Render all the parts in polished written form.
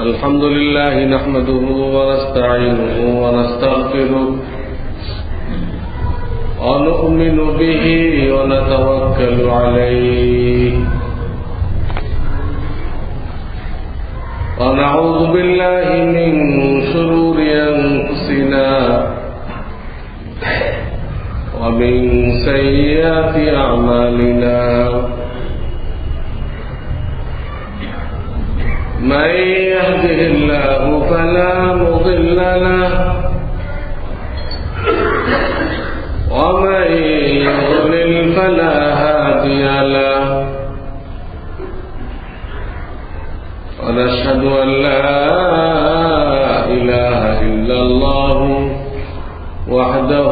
الحمد لله نحمده ونستعينه ونستغفره ونؤمن به ونتوكل عليه ونعوذ بالله من شرور أنفسنا ومن سيئات أعمالنا من يهده الله فلا مضل له ومن يضلل فلا هادي له ونشهد أن لا إله إلا الله وحده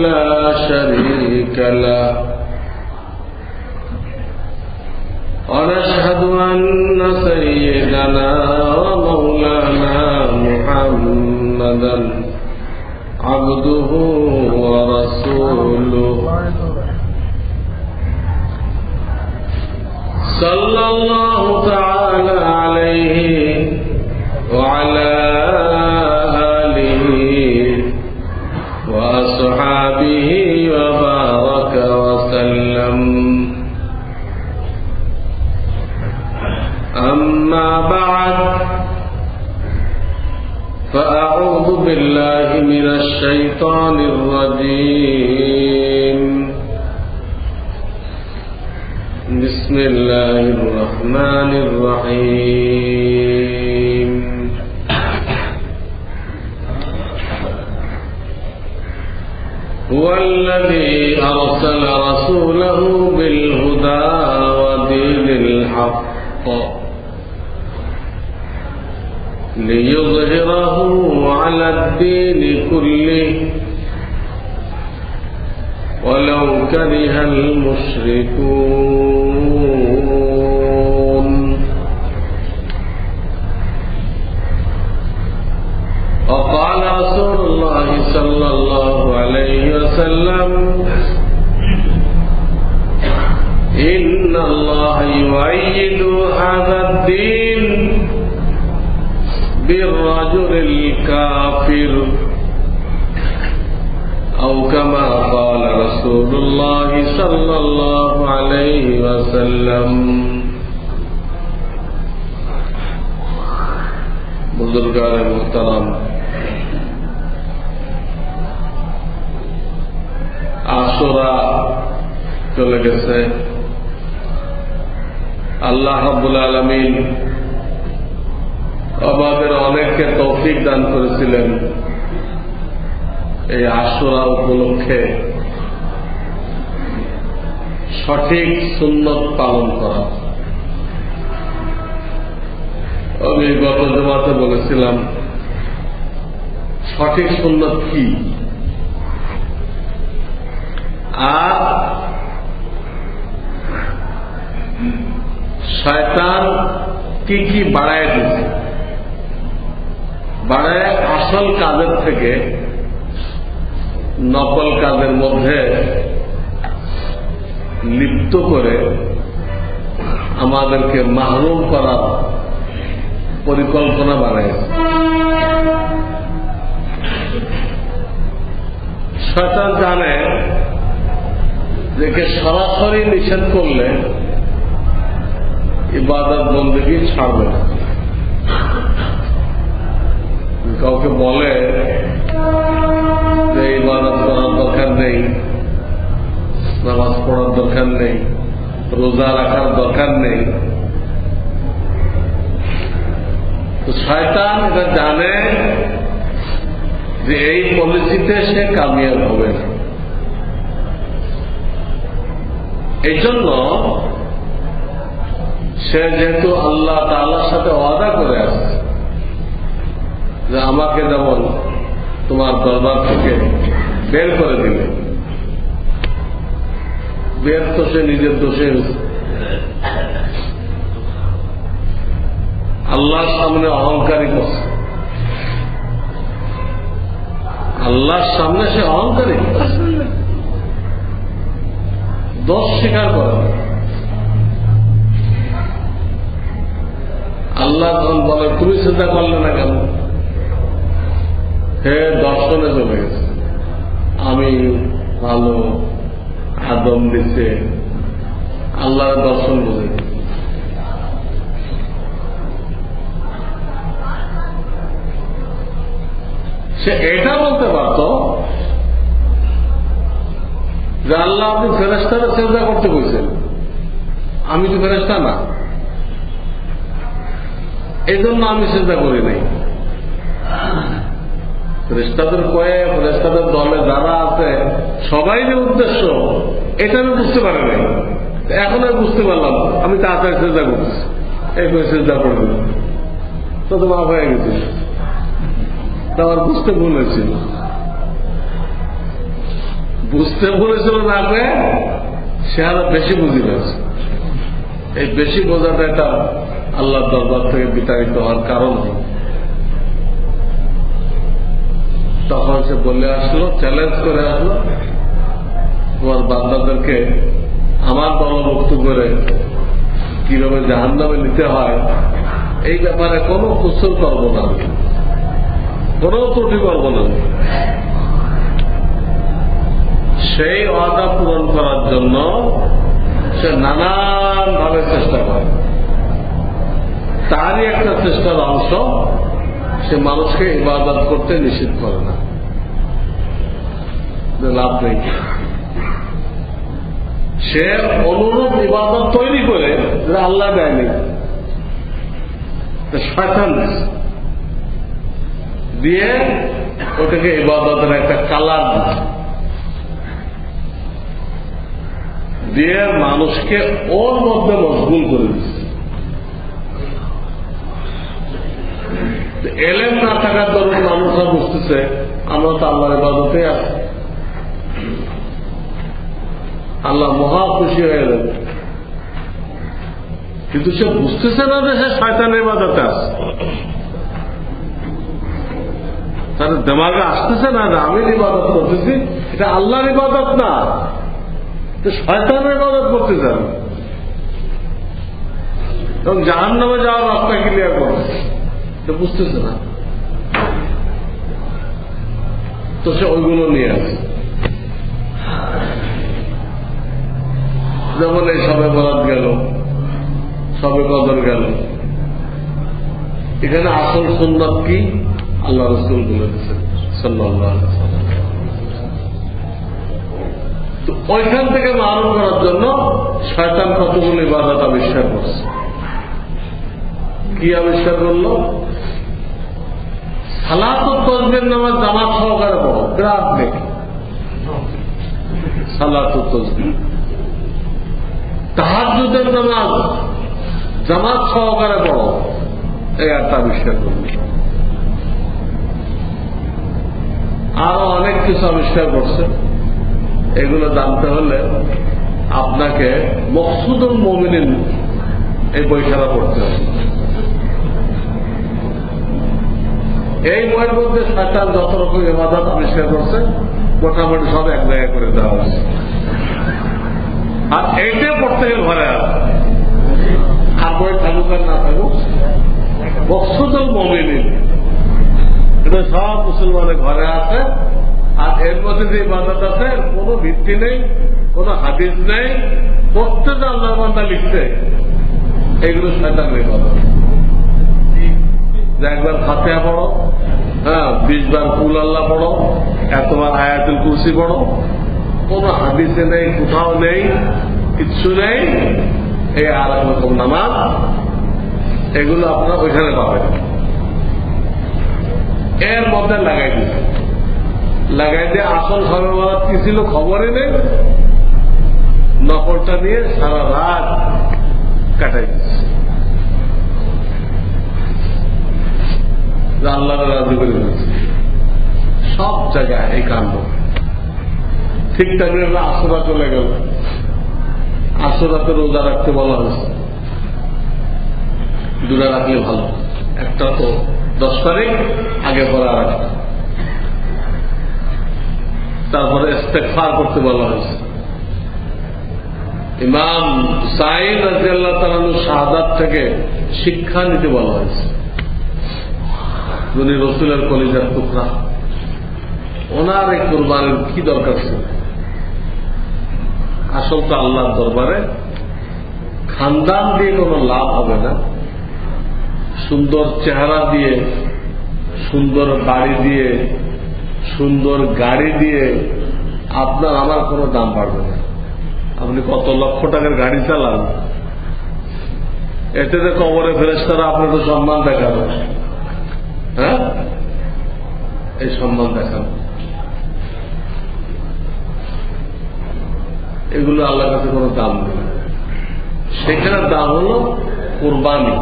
لا شريك له ونشهد أن سيدنا ومولانا محمدا عبده ورسوله صلى الله تعالى عليه وعلى آله وأصحابه وبارك وسلم. أما بعد فأعوذ بالله من الشيطان الرجيم. بسم الله الرحمن الرحيم. هو الذي أرسل رسوله بالهدى ودين الحق ليظهره على الدين كله ولو كره المشركون. وقال رسول الله صلى الله عليه وسلم إن الله يؤيد هذا الدين بالرجل الكافر أو كما قال رسول الله صلى الله عليه وسلم. बुजुर्गान मुहतरम, आशुरा চলে গেছে। আল্লাহ রাব্বুল আলামিন আমাদের অনেককে তৌফিক দান করেছিলেন এই আশুরা উপলক্ষে সঠিক সুন্নত পালন করা। আমি গত জুমাতে বলেছিলাম সঠিক সুন্নত কি, আর শয়তান কি কি বাড়ায় দিচ্ছে, বাড়ায় আসল কাজের থেকে নকল কাজের মধ্যে লিপ্ত করে আমাদেরকে মাহরুম করার পরিকল্পনা বানাইছে। শয়তান জানে যে সরাসরি নিষেধ করলে ইবাদত বন্দেগী ছাড়বে না। কাউকে বলে যে ইবাদত করার দরকার নেই, নামাজ পড়ার দরকার নেই, রোজা রাখার দরকার নেই, তো শয়তান এটা জানে যে এই পলিসিতে সে কামিয়াব হবে না। এই জন্য সে যেহেতু আল্লাহ তাআলার সাথে ওয়াদা করে আসছে যে আমাকে যেমন তোমার দরবার থেকে বের করে দিলে, বের তো সে নিজের দোষে আল্লাহর সামনে অহংকারী করছে, আল্লাহর সামনে সে অহংকারী করছে, দোষ স্বীকার করে। আল্লাহ তখন বলে, তুমি চিন্তা করলে না কেন? হে দর্শনে চলে গেছে, আমি ভালো, আদম দিচ্ছে, আল্লাহর দর্শন বুঝে। সে এটা বলতে পারত যে আল্লাহ আপনি ফেরেশতারা চিন্তা করতে বলছেন, আমি তো ফেরেশতা না, এই জন্য আমি চিন্তা করি নাই। ফেরেশতাদের কয়ে, ফেরেশতাদের দলে যারা আছে সবাই যে উদ্দেশ্য এটা আমি বুঝতে পারি নাই। এখন আমি বুঝতে পারলাম, আমি তাড়াতাড়ি চিন্তা করতেছি, এই করে চিন্তা করবো তো তো মাফ হয়ে গেছে। আমার বুঝতে ভুল হয়েছিল, বুঝতে ভুলেছিল না পেয়ে সে আরো বেশি বুঝি পেয়েছে। এই বেশি বোঝাটা এটা আল্লাহর দরবার থেকে বিতাড়িত হওয়ার কারণ। তখন সে বলে আসলো, চ্যালেঞ্জ করে আসলো, তোমার বান্দাদেরকে আমার দলভুক্ত করে কিভাবে জাহান্নামে নিতে হয় এই ব্যাপারে কোনো কুসুর করব না, কোনো ত্রুটি করব না। সেই ওয়াদা পূরণ করার জন্য সে নানান ভাবে চেষ্টা করে। তারই একটা চেষ্টার অংশ সে মানুষকে ইবাদত করতে নিষেধ করে না, লাভ নেই। সে অনুরূপ ইবাদত তৈরি করে আল্লাহ দেয়নি, শয়তান দিয়ে ওটাকে ইবাদতের একটা কালার দিয়ে মানুষকে ওর মধ্যে মশগুল করে দিচ্ছে। এলেম না থাকার দরুন মানুষরা বুঝতেছে আমরা তো আল্লাহর ইবাদতে আছি, আল্লাহ মহা খুশি হয়ে যাবে, কিন্তু সে বুঝতেছে না যে সে শয়তানের ইবাদতে আছে। তার দিমাগে আসতেছে না যে আমি ইবাদত করতেছি, এটা আল্লাহর ইবাদত না, শয়তানের ইবাদত করতেছে আমি, এবং জাহান্নামে যাওয়ার রাস্তা ক্লিয়ার করছে, বুঝতেছে না। তো সে ওইগুলো নিয়ে আসে। যেমন এই সবে বরাত গেল, সবে কদর গেল, এখানে আসল সুন্নাত কি আল্লাহ রাসূল বলে দিয়েছেন সাল্লাল্লাহু আলাইহি ওয়াসাল্লাম। তো ওইখান থেকে মারণ করার জন্য শয়তান কতগুলো ইবাদত আবিষ্কার করছে। কি আবিষ্কার করলো? সালাতুত তাসবিহ নামাজ জামাত সহকারে পড়ো, বিরাট নেই সালাতুত তাসবিহ। তাহাজ্জুদের নামাজ জামাত সহকারে পড়ো, এই একটা আবিষ্কার করল। আরো অনেক কিছু আবিষ্কার করছে। এগুলো জানতে হলে আপনাকে মকসুদুল মুমিনিন এই বইখানা পড়তে হবে। এই বইয়ের মধ্যে শয়তান যত রকম ইবাদত আবিষ্কার করছে মোটামুটি সব এক জায়গায় করে দেওয়া হয়েছে। আর এইটা পড়তে গেলে ঘরে আছে, আর বই থাকুক আর না থাকুক, মকসুদুল মুমিনিন এটা সব মুসলমানের ঘরে আছে। আর এর মধ্যে যে ইবাদত আছে কোনো ভিত্তি নেই, কোনো হাদিস নেই, প্রত্যেক আল্লাহর বান্দা লিখতে, এগুলো শয়তানের ইবাদত। যে একবার ফাতিহা পড়ো, 20 বার কুল আল্লাহ পড়ো, এতবার আয়াতুল কুরসি পড়ো, কোনো হাদিসে নেই, কোথাও নেই, কিচ্ছু নেই। এই আর এক রকম নামাজ, এগুলো আপনারা ওইখানে পাবেন। এর মধ্যে লাগাই দিচ্ছে, লাগাই দিয়ে আসল খবর বলার কি ছিল খবরই নেই, নকলটা নিয়ে সারা রাত কাটাই দিচ্ছে। আল্লাহ রাজি করে দিচ্ছে সব জায়গায় এই কাণ্ড। ঠিক টাইমে আসরা চলে গেল, আসরাতে রোজা রাখতে বলা হয়েছে, দুটা রাখলে ভালো, একটা তো 10 তারিখ আগে পরে আর একটা, তারপরে ইস্তেগফার করতে বলা হয়েছে। ইমাম হুসাইন রাদিয়াল্লাহু তাআলা শাহাদাত থেকে শিক্ষা নিতে বলা হয়েছে। উনি রসুলের কলিজার টুকরা, ওনার এই কোরবানির কি দরকার ছিল? আসল তো আল্লাহর দরবারে খানদান দিয়ে কোনো লাভ হবে না, সুন্দর চেহারা দিয়ে, সুন্দর বাড়ি দিয়ে, সুন্দর গাড়ি দিয়ে আপনার আমার কোনো দাম বাড়বে না। আপনি কত লক্ষ টাকার গাড়ি চালান, এতে তো কবরে ফেরেশতারা আপনার তো সম্মান দেখাবে। হ্যাঁ, এই সম্মান দেখাবে, এগুলো আল্লাহর কাছে কোনো দাম নেই। সেখানে দাম হল কুরবানি।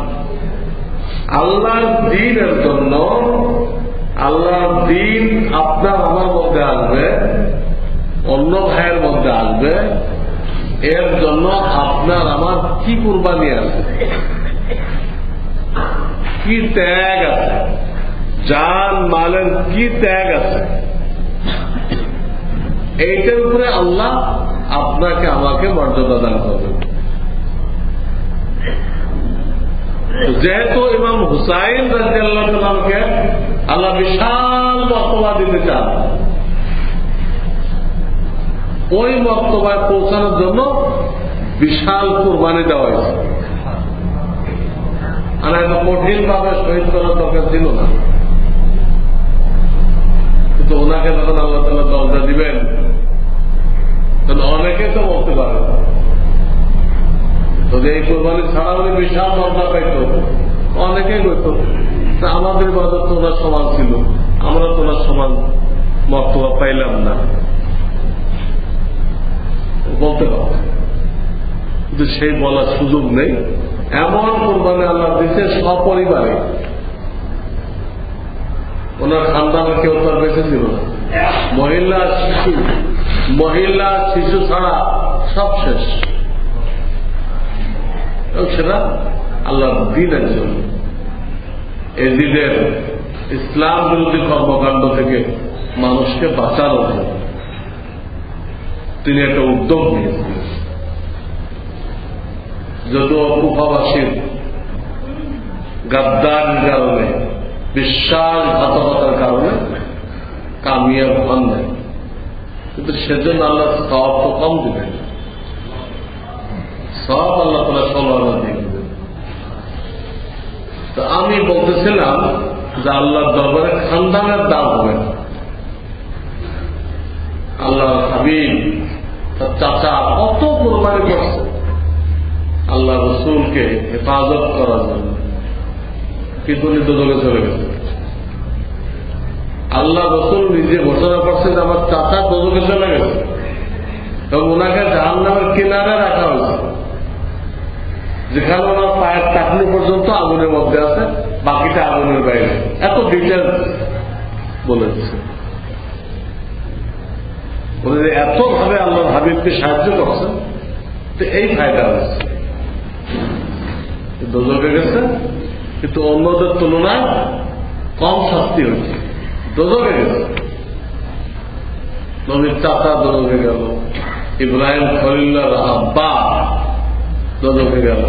আল্লাহর দ্বীনের জন্য, আল্লাহর দ্বীন আপনার আমার মধ্যে আসবে, অন্য ভাইয়ের মধ্যে আসবে, এর জন্য আপনার আমার কি কুরবানি আছে, কি ত্যাগ আছে, জান মালের কি ত্যাগ আছে, এইটার উপরে আল্লাহ আপনাকে আমাকে মর্যাদা দান করবেন। যেহেতু ইমাম হুসাইন রাদিয়াল্লাহু তাআলাকে আল্লাহ বিশাল মর্তবা দিতে চান, ওই মর্তবায় পৌঁছানোর জন্য বিশাল কুরবানি দেওয়া হয়েছে। আর এত কঠিন ভাবে শহীদ করার দরকার ছিল না, কিন্তু ওনাকে যখন আল্লাহ তাআলা দরজা দিবেন, তখন অনেকে তো বলতে পারে যদি এই কোরবানি ছাড়া উনি বিশাল দরজা পাইত, অনেকেই বলতো আমাদের বাজার তো ওনার সমান ছিল, আমরা তো ওনার সমান মর্তবা পাইলাম না, বলতে পারবে, কিন্তু সেই বলার সুযোগ নেই। এমন কোরবানি আল্লাহ দিচ্ছে সপরিবারে, ওনার খানদানের কেউ তো আর বেঁচে ছিল না, মহিলা শিশু ছাড়া সব শেষ। সেটা আল্লাহর দ্বীনের জন্য, এই দ্বীনের ইসলাম বিরোধী কর্মকাণ্ড থেকে মানুষকে বাঁচানোর জন্য তিনি একটা উদ্যোগ নিয়েছিলেন। যদিও কুফাবাসীর গাদ্দারির কারণে, বিশ্বাসঘাতকতার কারণে কামিয়াব হন নাই, কিন্তু সেজন্য আল্লাহ সওয়াব তো কম দিবেন, সব আল্লাহ তাআলা সমানা দিয়ে দিবেন। তো আমি বলতেছিলাম যে আল্লাহর দরবারে খানদানের দাম হবে না। আল্লাহর হাবিব তার চাচা কত কোরবানি করছে আল্লাহ রসুলকে হেফাজত করার জন্য, কিন্তু উনি দুজনে চলে গেছে। আল্লাহ রসুল নিজে ঘোষণা করছে যে আমার চাচা দুজনে চলে গেছে, এবং ওনাকে জাহান্নামের কিনারে রাখা হয়েছে, যেখানে ওনার পায়ের টাকলু পর্যন্ত আগুনের মধ্যে আছে, বাকিটা আগুনের বাইরে। এত ডিটেলস বলে দিচ্ছে। এত ভাবে আল্লাহর হাবিবকে সাহায্য করছেন, তো এই ফায়দা হয়েছে। দোজখে গেছে, কিন্তু অন্যদের তুলনায় কম শাস্তি হয়েছে। দোজখে গেছে, নবীর চাচা দোজখে গেল, ইব্রাহিম খলিলুল্লাহর আব্বা দোজখে গেল,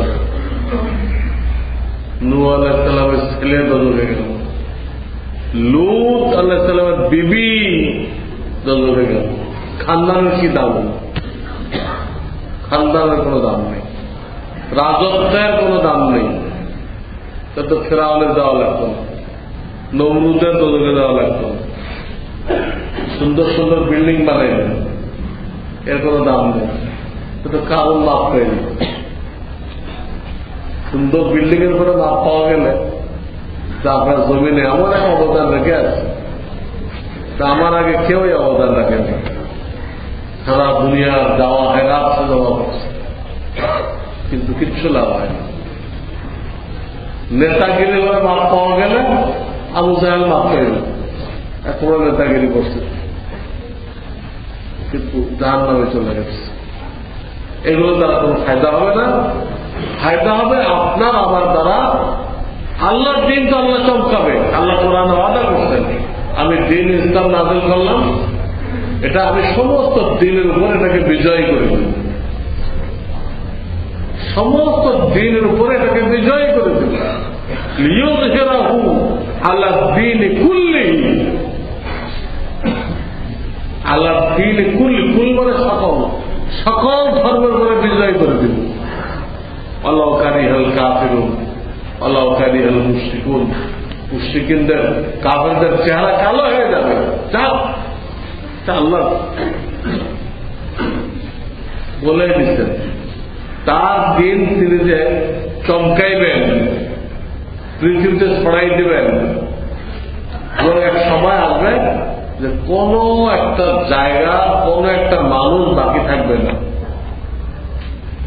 নূহ আলাইহিস সালামের ছেলে দোজখে গেল, লূত আলাইহিস সালামের বিবি দোজখে গেল। খানদানের কি দাম? খানদানের কোনো দাম নেই, রাজত্বের কোনো দাম নেই। তো ফেরাউনের দেওয়া লাগতো না, নমরুদের দোজখে দেওয়া লাগতো না, সুন্দর সুন্দর বিল্ডিং বানাইলেন, এর কোনো দাম নেই। তো কারণ মাপ পাইনি, সুন্দর বিল্ডিং এর উপরে মাপ পাওয়া গেলে তা আপনার জমিনে এমন এক অবদান রেখে আছে, তা আমার আগে কেউই অবদান রাখেনি। সারা দুনিয়ার যাওয়া হেরাত জমা করছে, কিন্তু কিচ্ছু লাভ হয় না। নেতাগিরি করে মাপ পাওয়া গেলে আবু জাহেল মাপ পেয়ে গেল, এত বড় নেতাগিরি করছে, কিন্তু জাহান্নামে চলে গেছে। এগুলো দ্বারা কোনো ফায়দা হবে না। ফায়দা হবে আপনার আমার দ্বারা। আল্লাহর দিন তো আল্লাহ চমকাবে। আল্লাহ কোরআন ওয়াদা করছেন, আমি দিন ইসলাম নাযিল করলাম, এটা আমি সমস্ত দিনের উপর এটাকে বিজয়ী করে দেব। সমস্ত দিনের উপরে এটাকে বিজয় করে দিল। লিইয়ুযহিরাহু আলা দ্বীনি কুল্লিহি, আলা দ্বীনি কুল্লি, কুল মানে সকল, সকল ধর্মের উপরে বিজয় করে দিল। ওয়ালাউ কারিহাল কাফিরুন ওয়ালাউ কারিহাল মুশরিকুন, মুশরিকিনদের কাফেরদের চেহারা কালো হয়ে যাবে। আল্লাহ বলে দিচ্ছেন তার দিন তিনি যে চমকাইবেন, পৃথিবীতে ছড়াই দেবেন, এবং এক সময় আসবে যে কোন একটা জায়গা, কোন একটা মানুষ বাকি থাকবে না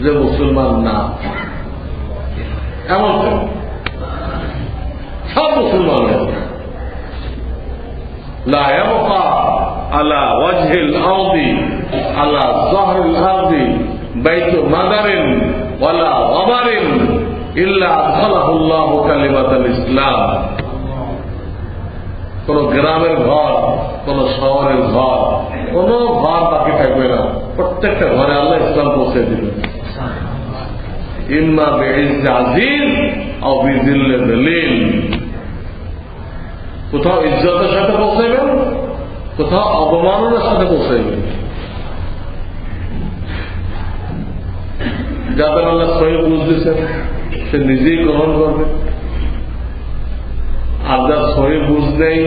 যে মুসলমান না। এমন সব মুসলমান লা ইয়াবকা আলা ওয়াজহিল আরদি আলা যাহরিল আরদি বাইতু মাদারিন ওয়ালা ওয়াবারিন ইল্লা আদখালাহুল্লাহু কালিমাতাল ইসলাম। কোন গ্রামের ঘর, কোন শহরের ঘর, কোন ঘর বাকি থাকবে না, প্রত্যেকটা ঘরে আল্লাহ ইসলাম পৌঁছে দিবেন। ইম্মা বিইজ্জি আজিজ আও বিযিল্লি যালিল, কোথাও ইজ্জতের সাথে পৌঁছাইবেন, কোথাও অবমাননার সাথে পৌঁছাইবেন। যাদের আল্লাহ সহি বুঝ দিচ্ছেন সে নিজেই গ্রহণ করবে, আর যার সহি বুঝ নেই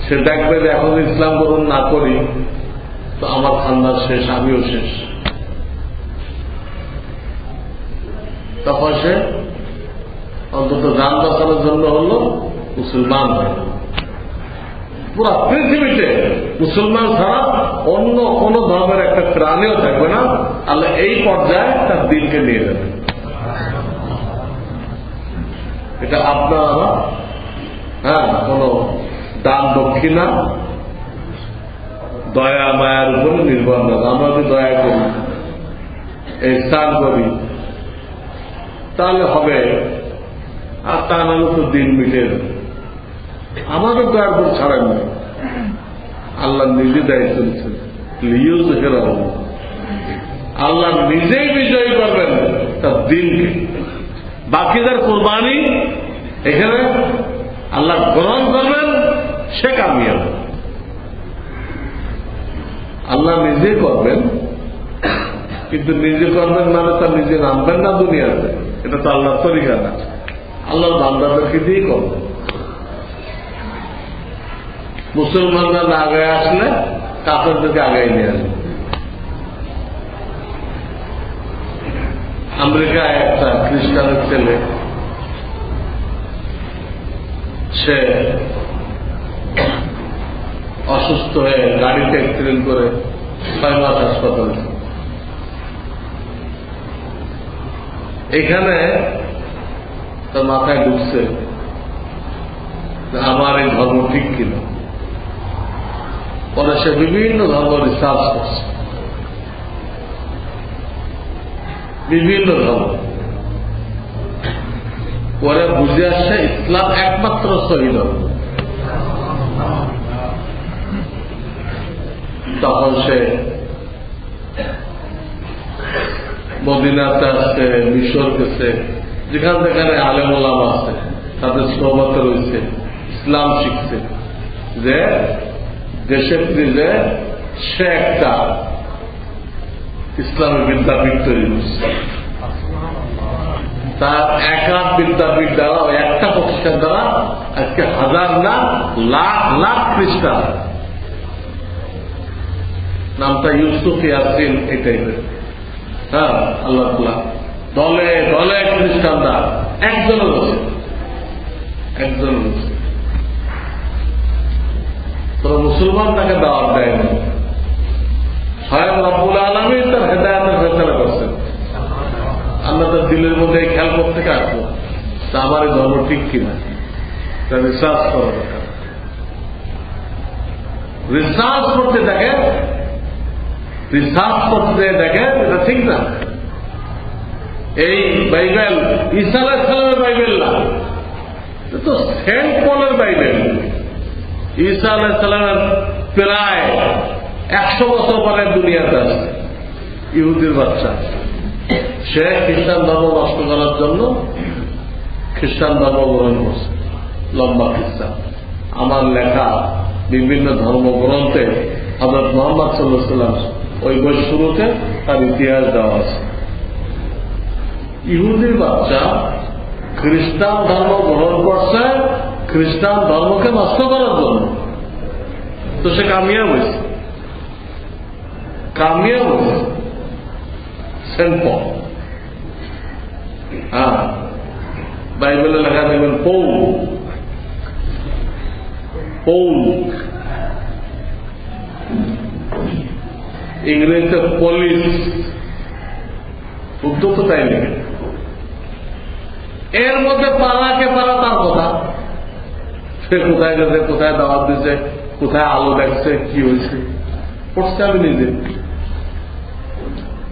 সে দেখবে যে এখন ইসলাম গ্রহণ না করি তো আমার খান্দার শেষ, আমিও শেষ। তখন সে অন্তত জান বাঁচানোর জন্য হলো মুসলমান হয়। পুরা পৃথিবীতে মুসলমান ছাড়া অন্য কোন ধর্মের একটা প্রাণীও থাকবে না। আল্লাহ এই পর্যায়ে তার দিনকে নিয়ে যাবে। এটা আপনার কোন দান দক্ষিণা, দয়া মায়ার উপর নির্ভর না। আমরা যদি দয়া করি, ইহসান করি, তাহলে হবে, আর তা নাহলে তো দিন মিটে যাবে। আমাদের দয়ার উপর ছাড়েন না, আল্লাহ নিজে দায়িত্ব নিচ্ছেন। লিইয়ুযহিরাহু, আল্লাহ নিজেই বিজয়ী করবেন তার দিনকে। বাকিদের কুরবানি এখানে আল্লাহ গ্রহণ করবেন, সে কামিয়াব। আল্লাহ নিজে করবেন, কিন্তু নিজে করবেন মানে তার নিজে নামবেন না দুনিয়াতে, এটা তো আল্লাহর তরিকা না। আল্লাহর বান্দাদেরকে দিয়েই করবেন। মুসলমানরা না আগে আসলে কাফেরদেরকে আগাই নিয়ে আসবে। আমেরিকায় একটা খ্রিস্টানের ছেলে, সে অসুস্থ হয়ে গাড়িতে অ্যাক্সিডেন্ট করে 6 মাস হাসপাতালে। এখানে তার মাথায় ঢুকছে আমার এই ধর্ম ঠিক কিনা। পরে সে বিভিন্ন ধর্ম রিসার্চ করছে, বিভিন্ন ধর্ম, পরে বুঝে আসছে ইসলাম একমাত্র সহি ধর্ম। তখন সে মদিনাতে আসছে, মিশর গেছে, যেখানে যেখানে আলেম ওলামা আছে তাদের সোহবতে রয়েছে, ইসলাম শিখছে। যে দেশের দিলে সে একটা ইসলামী বিদ্যাপীঠ তৈরি করছে। তার একাধ বিদ্যাপীঠ দ্বারা, একটা প্রতিষ্ঠান দ্বারা আজকে হাজার না লাখ লাখ খ্রিস্টান, নামটা ইউসুফ ইয়াসিন, এই টাইপের। আল্লাহ দলে দলে খ্রিস্টানরা একজনের রয়েছে, একজনের রয়েছে। তোরা মুসলমান তাকে দাওয়াত দেয় না, স্বয়ং রব্বুল আলামিন তার হেদায়েতের ফয়সালা করছেন। আমরা তার দিলের মধ্যে খেয়াল করতে আসবো তা আমার এই ধর্ম ঠিক কিনা, তা রিসার্চ করা দরকার। রিসার্চ করতে দেখেন, রিসার্চ করতে দেখেন এটা ঠিক না। এই বাইবেল ঈসা আলাইহিস সালামের বাইবেল না, তো সেন্ট পলের বাইবেল। ঈসা আলাইহিস সালামের প্রায় 100 বছর পরে দুনিয়াতে আসছে, ইহুদির বাচ্চা। সে খ্রিস্টান ধর্ম নষ্ট করার জন্য খ্রিস্টান ধর্ম গ্রহণ করছে, লম্বা খ্রিস্টান। আমার লেখা বিভিন্ন ধর্মগ্রন্থে হযরত মুহাম্মদ সাল্লাল্লাহু আলাইহি ওয়াসাল্লাম ওই বই শুরুতে তার ইতিহাস দেওয়া আছে। ইহুদির বাচ্চা খ্রিস্টান ধর্ম গ্রহণ করছে খ্রিস্টান ধর্মকে নষ্ট করার জন্য, তো সে কামিয়াব হয়েছে, কামিয়াব হয়েছে। সেন্ট পল, হ্যাঁ, বাইবেলে লেখা দেখবেন পৌল, পৌল, ইংরেজিতে পুলিশ, উর্দু তো তাই নেই। এর মধ্যে পাড়াকে পাড়া তার কথা, সে কোথায় গেছে, কোথায় দাওয়াত দিচ্ছে, কোথায় আলো দেখছে, কি হয়েছে পড়ছে আমি নিজে।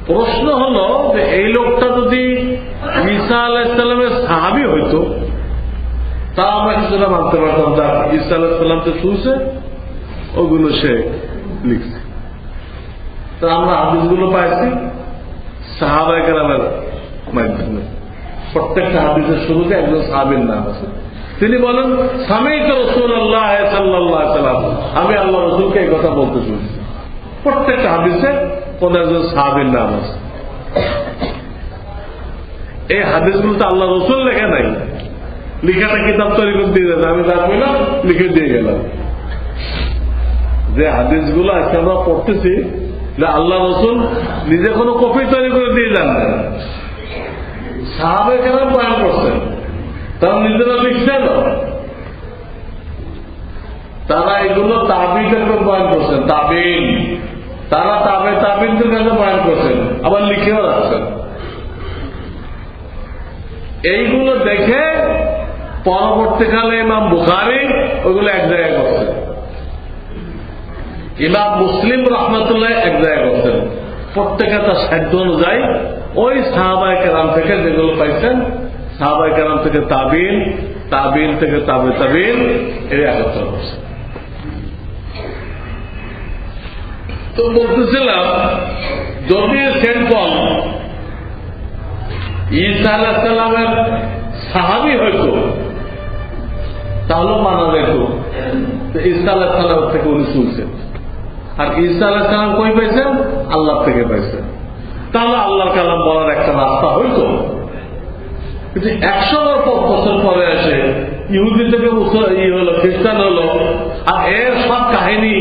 প্রশ্ন হলো যে এই লোকটা যদি ঈসা আলাইহিস সালামের সাহাবী হইতো তা আমরা কিছুটা মানতে পারতাম, যা ঈসা আলাইহিস সালাম তো শুনছে ওগুলো সে লিখছে। তো আমরা হাদিসগুলো পাইছি সাহাবায়ে কেরামের মাধ্যমে। প্রত্যেকটা হাদিসের শুরুতে একজন সাহাবীর নাম আছে, তিনি বলেন সামি'তু রাসূলুল্লাহ সাল্লাল্লাহু আলাইহি ওয়াসাল্লাম, আমি আল্লাহ রাসূলকে এই কথা বলতে শুনছি। প্রত্যেকটা হাদিসে কোন একজন সাহাবীর নাম আছে। এই হাদিসগুলো তো আল্লাহ রাসূল লেখা নাই, লিখাটা কিতাব তৈরি করে দিয়ে যাবে, আমি যা কইলাম লিখে দিয়ে গেলাম। যে হাদিসগুলো আজকে আমরা পড়তেছি যে আল্লাহ রাসূল নিজে কোনো কপি তৈরি করে দিয়ে যান না, সাহাবায়ে কেরাম বয়ান করছেন, তারা নিজেরা লিখছেন, তারা এগুলো তাবিদের উপর বয়ান করছেন, তাবিন, তারা তাবিনদের কাছে বয়ান করছেন, আবার লিখেও রাখছেন। এইগুলো দেখে পরবর্তীকালে ইমাম বুখারী ওইগুলো এক জায়গায় করছেন, ইমাম মুসলিম রাহমাতুল্লাহ এক জায়গায় করছেন। প্রত্যেকে তার সাধ্য অনুযায়ী ওই সাহাবায়ে কেরাম থেকে যেগুলো পাইছেন, সাহাবায়ে কেরাম থেকে তাবিন, তাবিন থেকে তাবে তাবিন, এই একত্র করছে। তো বলতেছিলাম যদি সেন্ট পল ঈসা আলাইহিস সালামের সাহাবী হইতো তাহলে মানা যেত ঈসা আলাইহিস সালাম থেকে উনি শুনছেন, আর ঈসা আলাইহিস সালাম কই পাইছেন? আল্লাহ থেকে পাইছেন। তাহলে আল্লাহর কালাম বলার একটা রাস্তা হইতো। কিন্তু 100 বছর পরে আসে ইহুদি থেকে হলো, খ্রিস্টান হলো, আর এর সব কাহিনী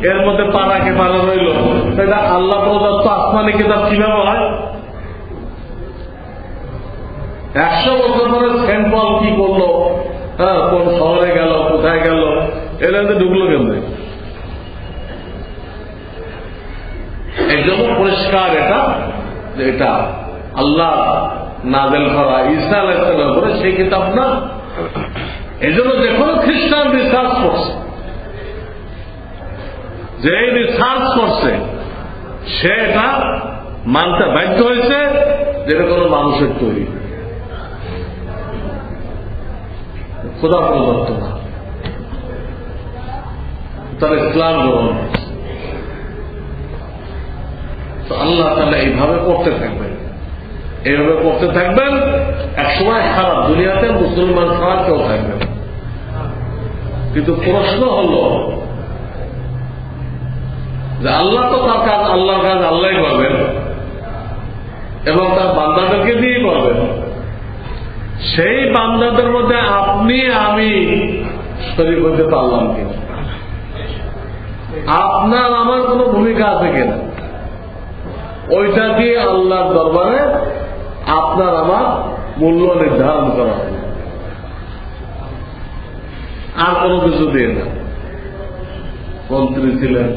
এর মধ্যে পাড়াকে পাড়া রইল। এটা আল্লাহ প্রদত্ত আসমানি কিতাব কিভাবে হয়? 100 বছর পরে সেন্ট পল কি করলো, হ্যাঁ, কোন শহরে গেল, কোথায় গেল, এর মধ্যে ঢুকলো কেমন? এই জন্য পরিষ্কার এটা যে এটা আল্লাহ নাযিল করা ঈসা আলাইহিস সালামের উপরে সেই কিতাব না। এই জন্য যে কোনো খ্রিস্টান রিসার্চ করছে, যে রিসার্চ করছে সে এটা মানতে বাধ্য হয়েছে যেটা কোনো মানুষের তৈরি, খোদা প্রদত্ত না, তার ইসলাম গ্রহণ করছে। তো আল্লাহ তাআলা এইভাবে করতে থাকবেন, এইভাবে করতে থাকবেন। একসময় খারাপ দুনিয়াতে মুসলমান ছাড়া কেউ থাকবে না। কিন্তু প্রশ্ন হল যে আল্লাহ তো তার কাজ, আল্লাহর কাজ আল্লাহই করবেন এবং তার বান্দাদেরকে দিয়েই করবেন। সেই বান্দাদের মধ্যে আপনি আমি শরীক হতে পারলাম কিনা, আপনার আমার কোনো ভূমিকা আছে কিনা, ওইটা দিয়ে আল্লাহর দরবারে আপনার আমার মূল্য নির্ধারণ করা হবে, আর কোনো কিছু দিয়ে না। মন্ত্রী ছিলেন,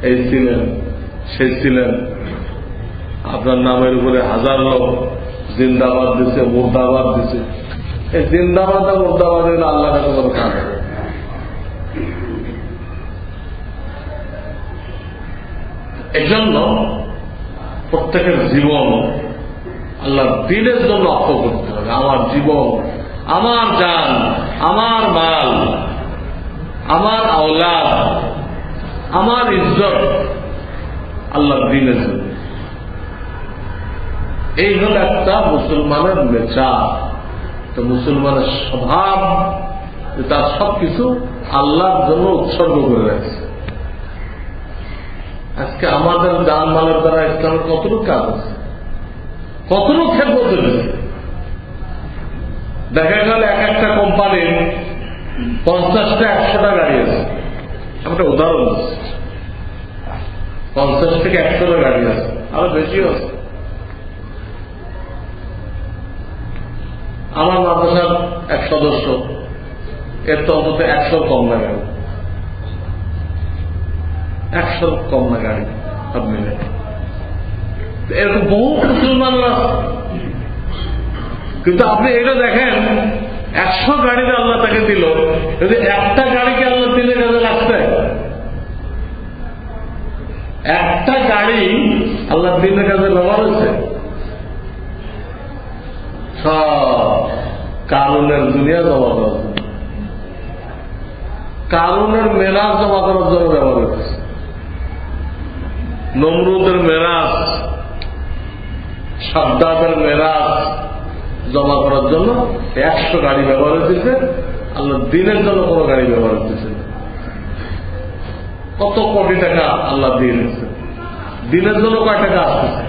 এই ছিলেন, সে ছিলেন, আপনার নামের উপরে হাজার লোক জিন্দাবাদ দিছে, মুর্দাবাদ দিছে। এই জিন্দাবাদ আর মুর্দাবাদ আল্লাহ কাছে কোনো কাজ হবে। এই জন্য প্রত্যেকের জীবন আল্লাহ দিনের জন্য অক্ষ করতে হবে। আমার জীবন, আমার জান, আমার মাল, আমার আওলাদ, আমার ইজ্জত আল্লাহর দিনের জন্য। এই হল একটা মুসলমানের নেচার। তো মুসলমানের স্বভাব যে তার সবকিছু আল্লাহর জন্য উৎসর্গ করে রাখছে। আজকে আমাদের জান মালের দ্বারা ইসলামের কতটুকু কাজ আছে, কতটুকু খেদমত হয়েছে। দেখা গেল এক একটা কোম্পানির 50টা 100টা গাড়ি আছে। একটা উদাহরণ দিচ্ছি, 50 থেকে 100টা গাড়ি আছে, আরো বেশিও আছে। আমার মাদ্রাসার এক সদস্য, এর তো অন্তত 100 কম না গাড়ি, 100 কম না গাড়ি সব মিলে। এরকম বহু মুসলমানরা, কিন্তু আপনি এটা দেখেন 100 গাড়িতে আল্লাহ তাকে দিল, যদি একটা গাড়িকে আল্লাহ দিলে কাজে লাগছে, একটা গাড়ি আল্লাহ দিনের কাজে ব্যবহার হয়েছে। সব কারণের দুনিয়া জমা করার জন্য, কারণের মেরাজ জমা করার জন্য ব্যবহার হয়েছে। নমরুদের মেরাজ, সাদ্দাতের মেরাজ জমা করার জন্য 100 গাড়ি ব্যবহার হয়েছে। আল্লাহ দিনের জন্য কোন গাড়ি ব্যবহার হতেছে। কত কোটি টাকা আল্লাহ দিয়ে দিচ্ছে, দিনের জন্য কয় টাকা আসতেছে।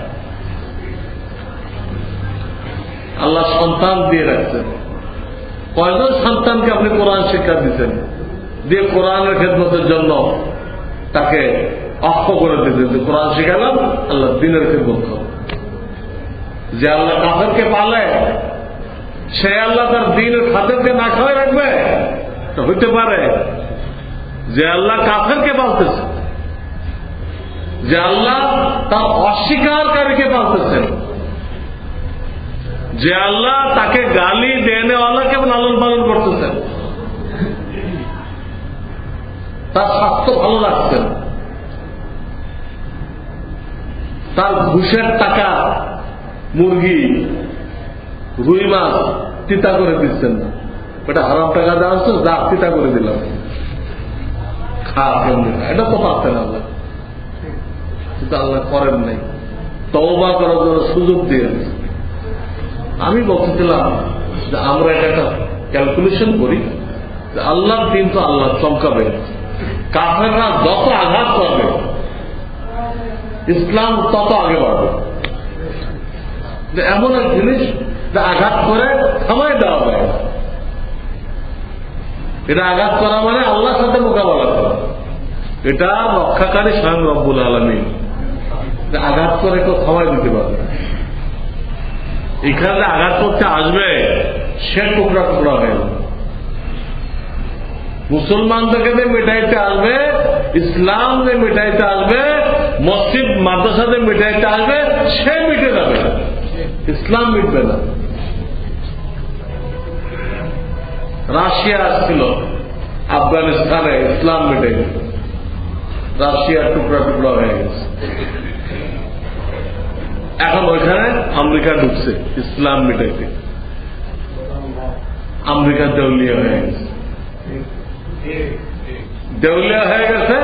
আল্লাহ সন্তান দিয়ে রাখছেন। কয়জন সন্তানকে আপনি কোরআন শিক্ষা দিচ্ছেন, দিয়ে কোরআনের খেদমতের জন্য তাকে অক্ষ করে দিতেন যে কোরআন শিখালাম, আল্লাহ দিনের খেদমত করো। যে আল্লাহ কাফেরকে পালে, সে আল্লাহ তার দিনের খাদেরকে না খাওয়াই রাখবে? হইতে পারে। যে আল্লাহ কাফেরকে পালতেছে, যে আল্লাহ তার অস্বীকারীকে পালতেছেন, যে আল্লাহ তাকে গালি দেনেওয়ালাকে লালন পালন করতেছেন, তার স্বাস্থ্য ভালো রাখছেন, তার ঘুষের টাকা, মুরগি, রুই মাছ তিতা করে দিচ্ছেন না। এটা হারাম টাকা দেওয়া হচ্ছে, যা তিতা করে দিলাম, খা কেমনি, এটা তো পারতেন আল্লাহ, কিন্তু আল্লাহ করেন নাই। তওবা করার জন্য সুযোগ দিয়ে। আমি বলতেছিলাম যে আমরা একটা ক্যালকুলেশন করি যে আল্লাহর দিন তো আল্লাহ চমকাবে, কাফেররা যত আঘাত করবে ইসলাম তত আগে বাড়বে। এমন এক জিনিস যে আঘাত করে থামাই দেওয়া যায়। এটা আঘাত করা মানে আল্লাহর সাথে মোকাবেলা করা, এটা রক্ষাকারী স্বয়ং রব্বুল আলামিন। আঘাত করে কেউ থামাই দিতে পারবে। এখানে আঘাত করতে আসবে, সে টুকরা টুকরা হয়ে যাবে। মুসলমানদেরকে মিটাইতে আসবে, ইসলাম মিটাইতে আসবে, মসজিদ মাদ্রাসাতে মিটাইতে আসবে, সে মিটে যাবে, ইসলাম মিটবে না। রাশিয়া আসছিল আফগানিস্তানে, ইসলাম মিটাই, রাশিয়া টুকরা টুকরা হয়ে গেছে। এখন ওইখানে আমেরিকা ঢুকছে ইসলাম মিটাইতে, আমেরিকা দেউলিয়া হয়ে গেছে। দেউলিয়া হয়ে গেছে।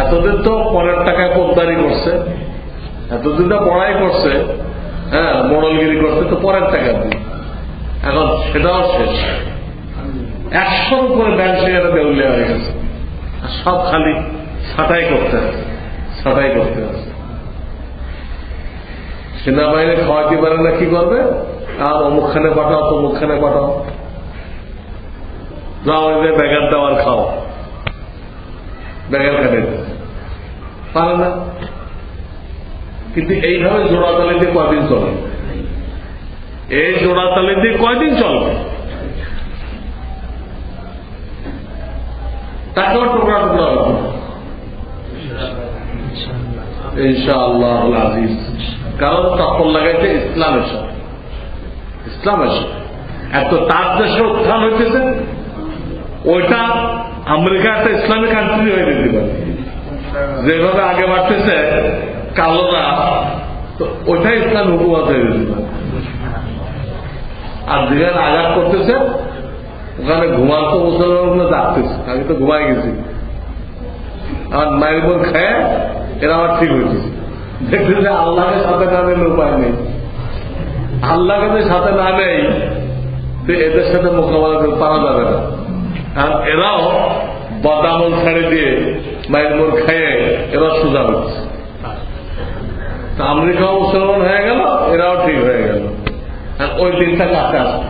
এতদিন তো পরের টাকায় পোদ্দারি করছে, এতদিন তো পড়াই করছে, হ্যাঁ মোড়লগিরি করছে, তো পরের টাকা দিয়ে এখন সেটাও শেষ। 100 উপরে ব্যাংক সেখানে দেউলিয়া হয়ে গেছে। আর সব খালি ছাঁটাই করতে আছে, ছাঁটাই করতে আছে। সেনাবাহিনী খাওয়াতে পারে না, কি করবে? আর অমুকখানে পাঠাও, তমুকখানে পাঠাও, যাও ব্যাগার দেওয়ার খাও, ব্যাগার কাটে পারে না। কিন্তু এইভাবে জোড়াতালি দিয়ে কয়দিন চলে? এই জোড়াতালি দিয়ে কয়দিন চলবে? তাকেও টুকরা টুকরা হবে ইনশাআল্লাহ আজিজ। কারণ তখন লাগাইছে ইসলামের সাথে, ইসলামের সাথে। এত তার দেশে উত্থান হইতেছে, ওইটা আমেরিকা একটা ইসলামিক কান্ট্রি হয়ে যেতে পারে। যেভাবে আগে বাড়তেছে কালোরা, তো ওইটাই ইসলাম হুকুমত হয়ে যেতে পারে। আর যেখানে আঘাত করতেছে ওখানে ঘুমার তো মুসলমান ডাকতেছে, আমি তো ঘুমাই গেছি, আমার মায়ের বোন খায়, এরা আমার ঠিক হয়েছে। দেখতে যে আল্লাহের সাথে কারণে উপায় নেই, আল্লাহকে যদি সাথে না নেই তো এদের সাথে মোকাবেলা করে পারা যাবে না। আর এরাও বদামল ছেড়ে দিয়ে মাইলমোর খেয়ে এরা সোজা হচ্ছে। আমেরিকাও মুসলমান হয়ে গেল, এরাও ঠিক হয়ে গেল। আর ওই দিনটা কাছে আসছে,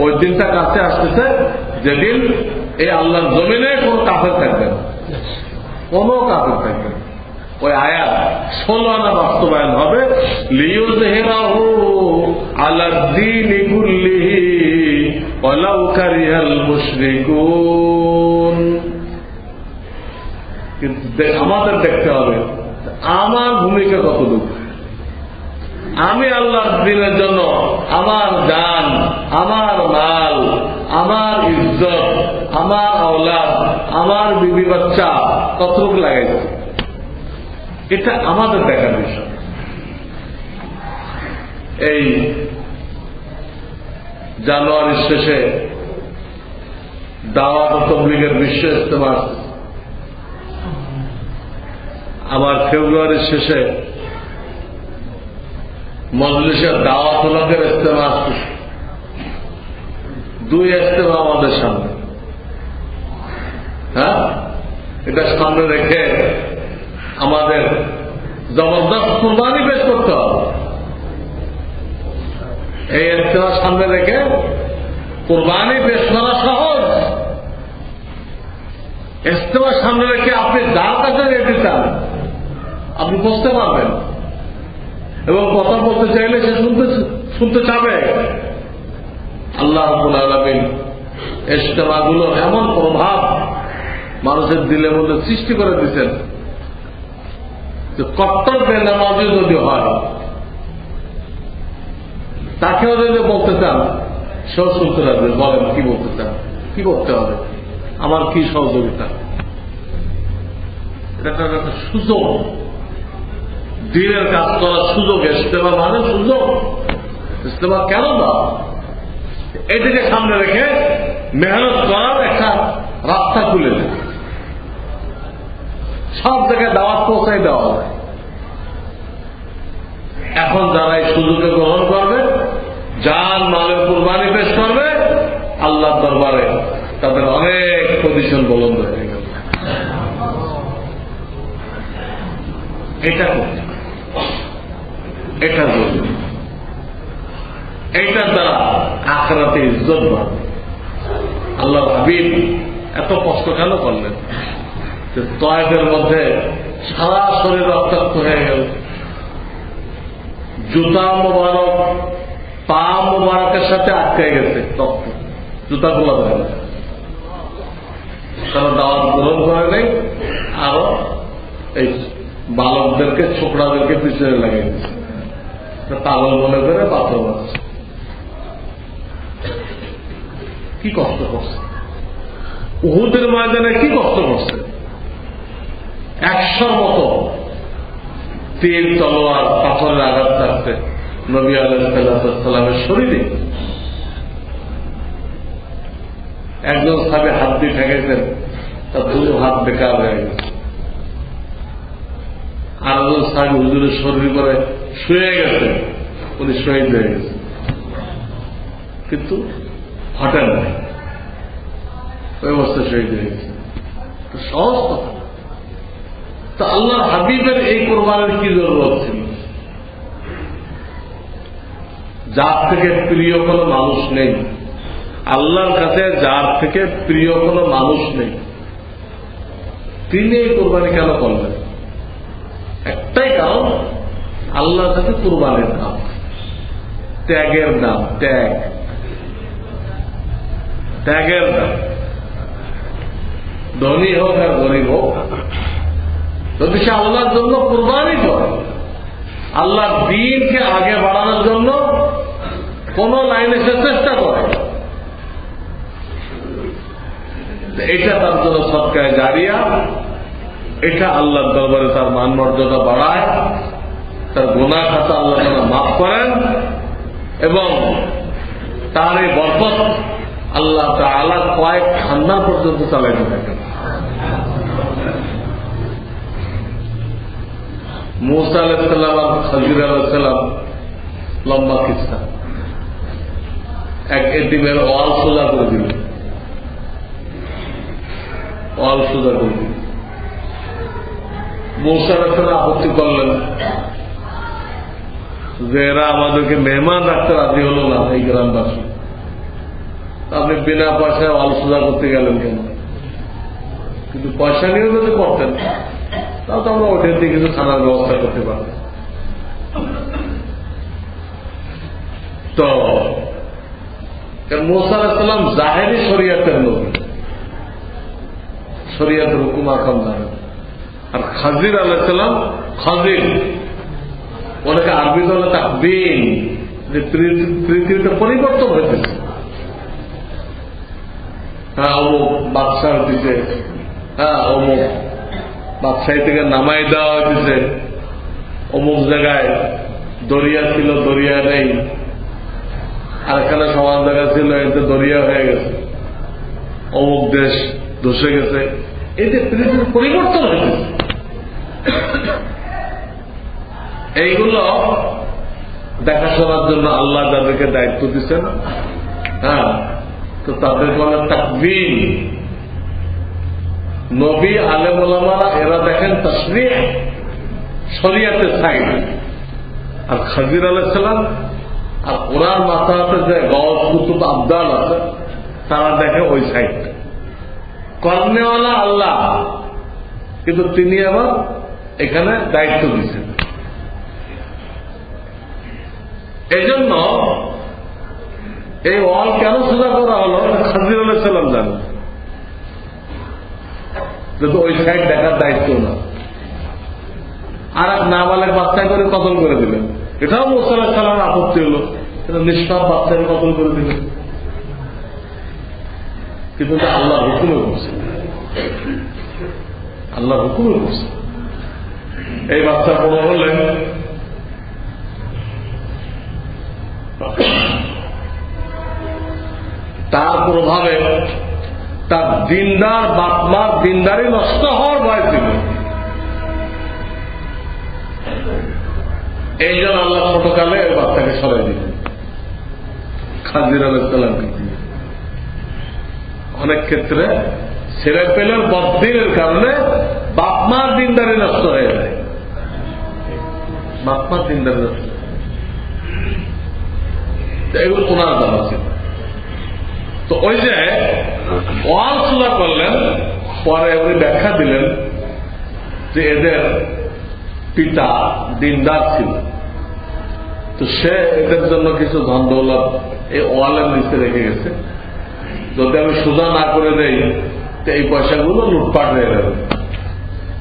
ওই দিনটা কাছে আসতেছে যেদিন এই আল্লাহর জমিনে কোনো কাফের থাকবে না, কোনো কাফের থাকবে না। ওই আয়াত 16 আনা বাস্তবায়ন হবে, লিইয়ুযহিরাহু আলাদ-দীনি কুল্লিহি ওয়ালাউ কারিহাল মুশরিকুন। কিন্তু আমাদের দেখতে হবে আমার ভূমিকা কতটুকু। আমি আল্লাহর দ্বীনের জন্য আমার জান, আমার মাল, আমার ইজ্জত, আমার আওলাদ, আমার বিবি বাচ্চা কতটুকু লাগাইছি, এটা আমাদের দেখার বিষয়। এই জানুয়ারির শেষে দাওয়াত ও তাবলীগের বিশ্ব ইজতেমা, আমার ফেব্রুয়ারির শেষে মজলিসের দাওয়াত লোকের ইজতেমা আসতেছে। 2 ইজতেমা আমাদের সামনে। হ্যাঁ, এটা সামনে রেখে আমাদের জবরদস্ত কুরবানি পেশ করতে হবে। এই ইজতেমা সামনে রেখে কুরবানি পেশ করা সহজ। ইজতেমা সামনে রেখে আপনি যার কাছে যেতে চান আপনি বুঝতে পারবেন, এবং কথা বলতে চাইলে সে শুনতে চাবে। আল্লাহ রাব্বুল আলামিন ইজতেমাগুলো এমন প্রভাব মানুষের দিলের মধ্যে সৃষ্টি করে দিচ্ছেন যে কট্টর বেনামাজি যদি হয় তাকেও যদি বলতে চান সেও শুনতে রাখবে। বলেন কি বলতে চান, কি করতে হবে, আমার কি সহযোগিতা। এটা একটা সুযোগ, দিনের কাজ করার সুযোগ। ইজতেমা মানে সুযোগ। ইজতেমা কেন না, এটাকে সামনে রেখে মেহনত করার একটা রাস্তা খুলে দেয়। সব জায়গায় দাওয়াত পৌঁছাই দেওয়া হবে। এখন যারা এই সুযোগে গ্রহণ করবে, জান মালের কুরবানি পেশ করবে, আল্লাহর দরবারে তাদের অনেক পজিশন বুলন্দ হয়ে গেল। এটা করতে, এটা জরুরি। এইটার দ্বারা আখিরাতে ইজ্জত বাড়বে। আল্লাহর হাবিব এত কষ্ট কেন করলেন যে তয়েফের মধ্যে সারা শরীর রক্তাক্ত হয়ে গেল, জুতা মোবারক পা মোবারকের সাথে আটকে গেছে রক্ত, জুতা খোলা যায় না। তারা দাওয়াত গ্রহণ করে নেই, আরো এই বালকদেরকে ছোকরাদেরকে পিছনে লাগিয়ে দিচ্ছে, পাগল মনে করে পাথর মারছে। কি কষ্ট করছে, উহুদের ময়দানে কি কষ্ট করছে। 100 মতো তীর তলোয়ার পাথরের আঘাত থাকতে নবী আলাইহিস সালামের শরীরে। একজন সাহাবী হাত দিয়ে ঠেকেছেন, তার 2 হাত বেকার হয়ে গেছে। আর একজন সাহাবী হুজুরের শরীর করে শুয়ে গেছে, উনি শহীদ হয়ে গেছে, কিন্তু হঠাৎ নাই, ওই অবস্থায় শহীদ হয়ে গেছে। সহজ কথা। তো আল্লাহ হাবিবের এই কোরবানের কি জরুরত ছিল? যার থেকে প্রিয় কোনো মানুষ নেই, আল্লাহর কাছে যার থেকে প্রিয় কোনো মানুষ নেই, তিনি এই কোরবানি কেন করলেন? একটাই কারণ, আল্লাহর কাছে কোরবানির দাম, ত্যাগের দাম, ত্যাগের দাম। ধনী হোক আর গরিব হোক, যদি সে আল্লাহর জন্য কোরবানি করে, আল্লাহর দ্বীনকে আগে বাড়ানোর জন্য কোন লাইনে সে চেষ্টা করে, এটা তার জন্য সদকায়ে জারিয়া, এটা আল্লাহর দরবারে তার মান মর্যাদা বাড়ায়, তার গুনাহ খাতা আল্লাহ তাআলা মাফ করেন, এবং তার এই বরকত আল্লাহ তাআলা কয়েক খানদান পর্যন্ত চালাইতে থাকেন। মুসা আলাইহিস সালাম আর খাজির আলাইহিস সালাম লম্বা কিস্তা। এক এটিমের ওয়াল সোজা করে দিল, ওয়াল সোজা করে দিল। মূসা আলাইহিস আপত্তি করলেন যে এরা আমাদেরকে মেহমান রাখতে রাজি হলো না, এই গ্রামবাসী, আপনি বিনা পয়সায় ওয়াল সোজা করতে গেলেন কেন? কিন্তু পয়সা নিয়েও যদি করতেন তাহলে তো আমরা ওদের দিয়ে কিছু খানার ব্যবস্থা করতে পারতাম। তো মূসা আলাইহিস সালাম জাহেরি শরিয়াতের নবী, শরিয়াতের হুকুম আহকাম জানেন। আর খাজির আলাইহিস সালাম, খাজির ওনাকে আরবি বলে তাকবীন, যে পৃথিবীতে পরিবর্তন হয়েছে। হ্যাঁ, অমুক বাদশাহ হইতেছে, হ্যাঁ অমুক বাদশাহী থেকে নামাই দেওয়া হইতেছে, অমুক জায়গায় দরিয়া ছিল দরিয়া নেই, আর এখানে সমান জায়গা ছিল এতে দরিয়া হয়ে গেছে, অমুক দেশ ধসে গেছে। এই যে পৃথিবীর পরিবর্তন হয়েছে, এইগুলো দেখাশোনার জন্য আল্লাহ যাদেরকে দায়িত্ব দিচ্ছেন, হ্যাঁ, তো তাদের বলে তাকবীর। নবী আলেম ওলামারা এরা দেখেন তাশরীহ, শরিয়াতের সাইড। আর খাজির আলাইহিস সালাম আর ওনার মাথাতে যে গওস কুতুব আবদাল আছে তারা দেখে ওই সাইডটা। কর্নেওয়ালা আল্লাহ, কিন্তু তিনি আবার এখানে দায়িত্ব দিচ্ছেন। এই জন্য এই ওয়াল কেন সোজা করা হলো খাজির আলাইহিস সালাম জানেন, যেহেতু ওই সাইড দেখার দায়িত্ব না। আর এক নাবালেগ বাচ্চায় করে কতল করে দিলেন, এটাও মূসা আলাইহিস সালামের আপত্তি হলো, এটা নিষ্পাপ বাচ্চাকে কতল করে দিলেন। কিন্তু আল্লাহ হুকুমে করছে, আল্লাহ হুকুমে করছে। এই বাচ্চা বড় হলে তার প্রভাবে তার দিনদার বাপমার দিনদারি নষ্ট হওয়ার ভয় ছিল। এই জন্য আল্লাহ ছোটকালে ওই বাচ্চাকে সরাই দিলেন, খাজির আলাইহিস সালামকে দিয়ে। অনেক ক্ষেত্রে ছেলে পেলের বদ্দিনের কারণে বাপমার দিনদারি নষ্ট হয়ে যায়, বাপমার দিনদারি নষ্ট। এগুলো ওনার জানা ছিল। তো ওই যে ওয়াল সোজা করলেন, পরে উনি ব্যাখ্যা দিলেন যে এদের পিতা দিনদার ছিল, তো সে এদের জন্য কিছু ধন দৌলত এই ওয়ালের নিচে রেখে গেছে। যদি আমি সোজা না করে দেই তো এই পয়সাগুলো লুটপাট হয়ে যাবে,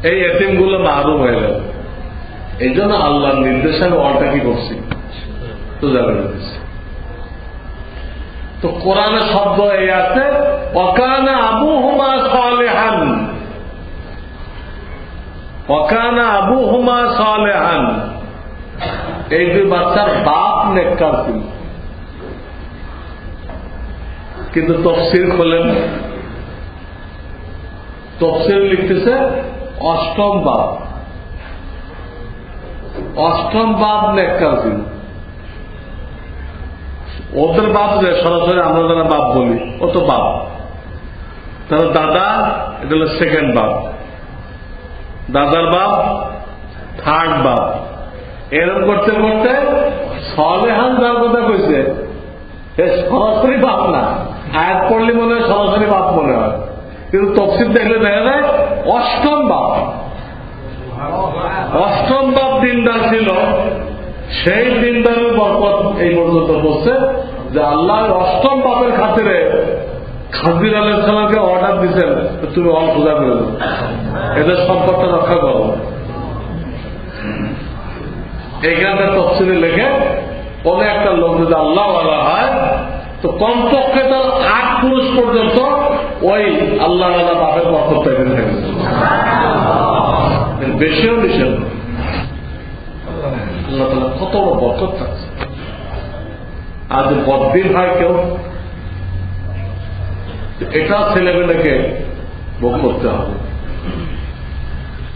এই এতিমগুলো মাহরুম হয়ে যাবে। এই জন্য আল্লাহর নির্দেশে আমি ওয়ালটা কি করছি, সোজা করে দিচ্ছি। তো কোরআনে শব্দ এই আছে ওয়াকানা আবুহুমা সালেহান, ওয়াকানা আবুহুমা সালেহান। এই দুই বাচ্চার বাপ নেককার ছিল, কিন্তু তফসির খোলেন, তফসির লিখতেছে অষ্টম বাপ, অষ্টম বাপ নেককার ছিল। ওদের বাপ যে সরাসরি আমরা যারা বাপ বলি ও তো বাপ, তাহলে দাদা এটা হলো সেকেন্ড বাপ, দাদার বাপ থার্ড বাপ। এরকম করতে করতে সালেহান যার কথা কইছে সরাসরি বাপ না, আয়াত পড়লে মনে হয় সরাসরি বাপ মনে হয়, কিন্তু তফসিল দেখলে দেখা যায় অষ্টম বাপ। অষ্টম বাপ দিনদার ছিল, সেই দিনদারের বরকত এই পর্যন্ত বলছে যে আল্লাহ অষ্টম বাপের খাতিরে খাজির আলাইহিস সালামকে অর্ডার দিচ্ছেন তুমি অল সোজা করে দাও, এদের সম্পদটা রক্ষা করো। এইখানটা তফসিলে লেখে কোন একটা লোক যদি আল্লাহ ওয়ালা হয় তো কমপক্ষে তার 8 পুরুষ পর্যন্ত ওই আল্লাহ ওয়ালা বাপের বরকত পেতে থাকবে, বেশিও নিষেধ। আল্লাহ তাআলা কত বড় বরকত থাকছে। আজ বদ্দিন হয় কেউ, এটা ছেলেমেয়েকে ভোগ করতে হবে।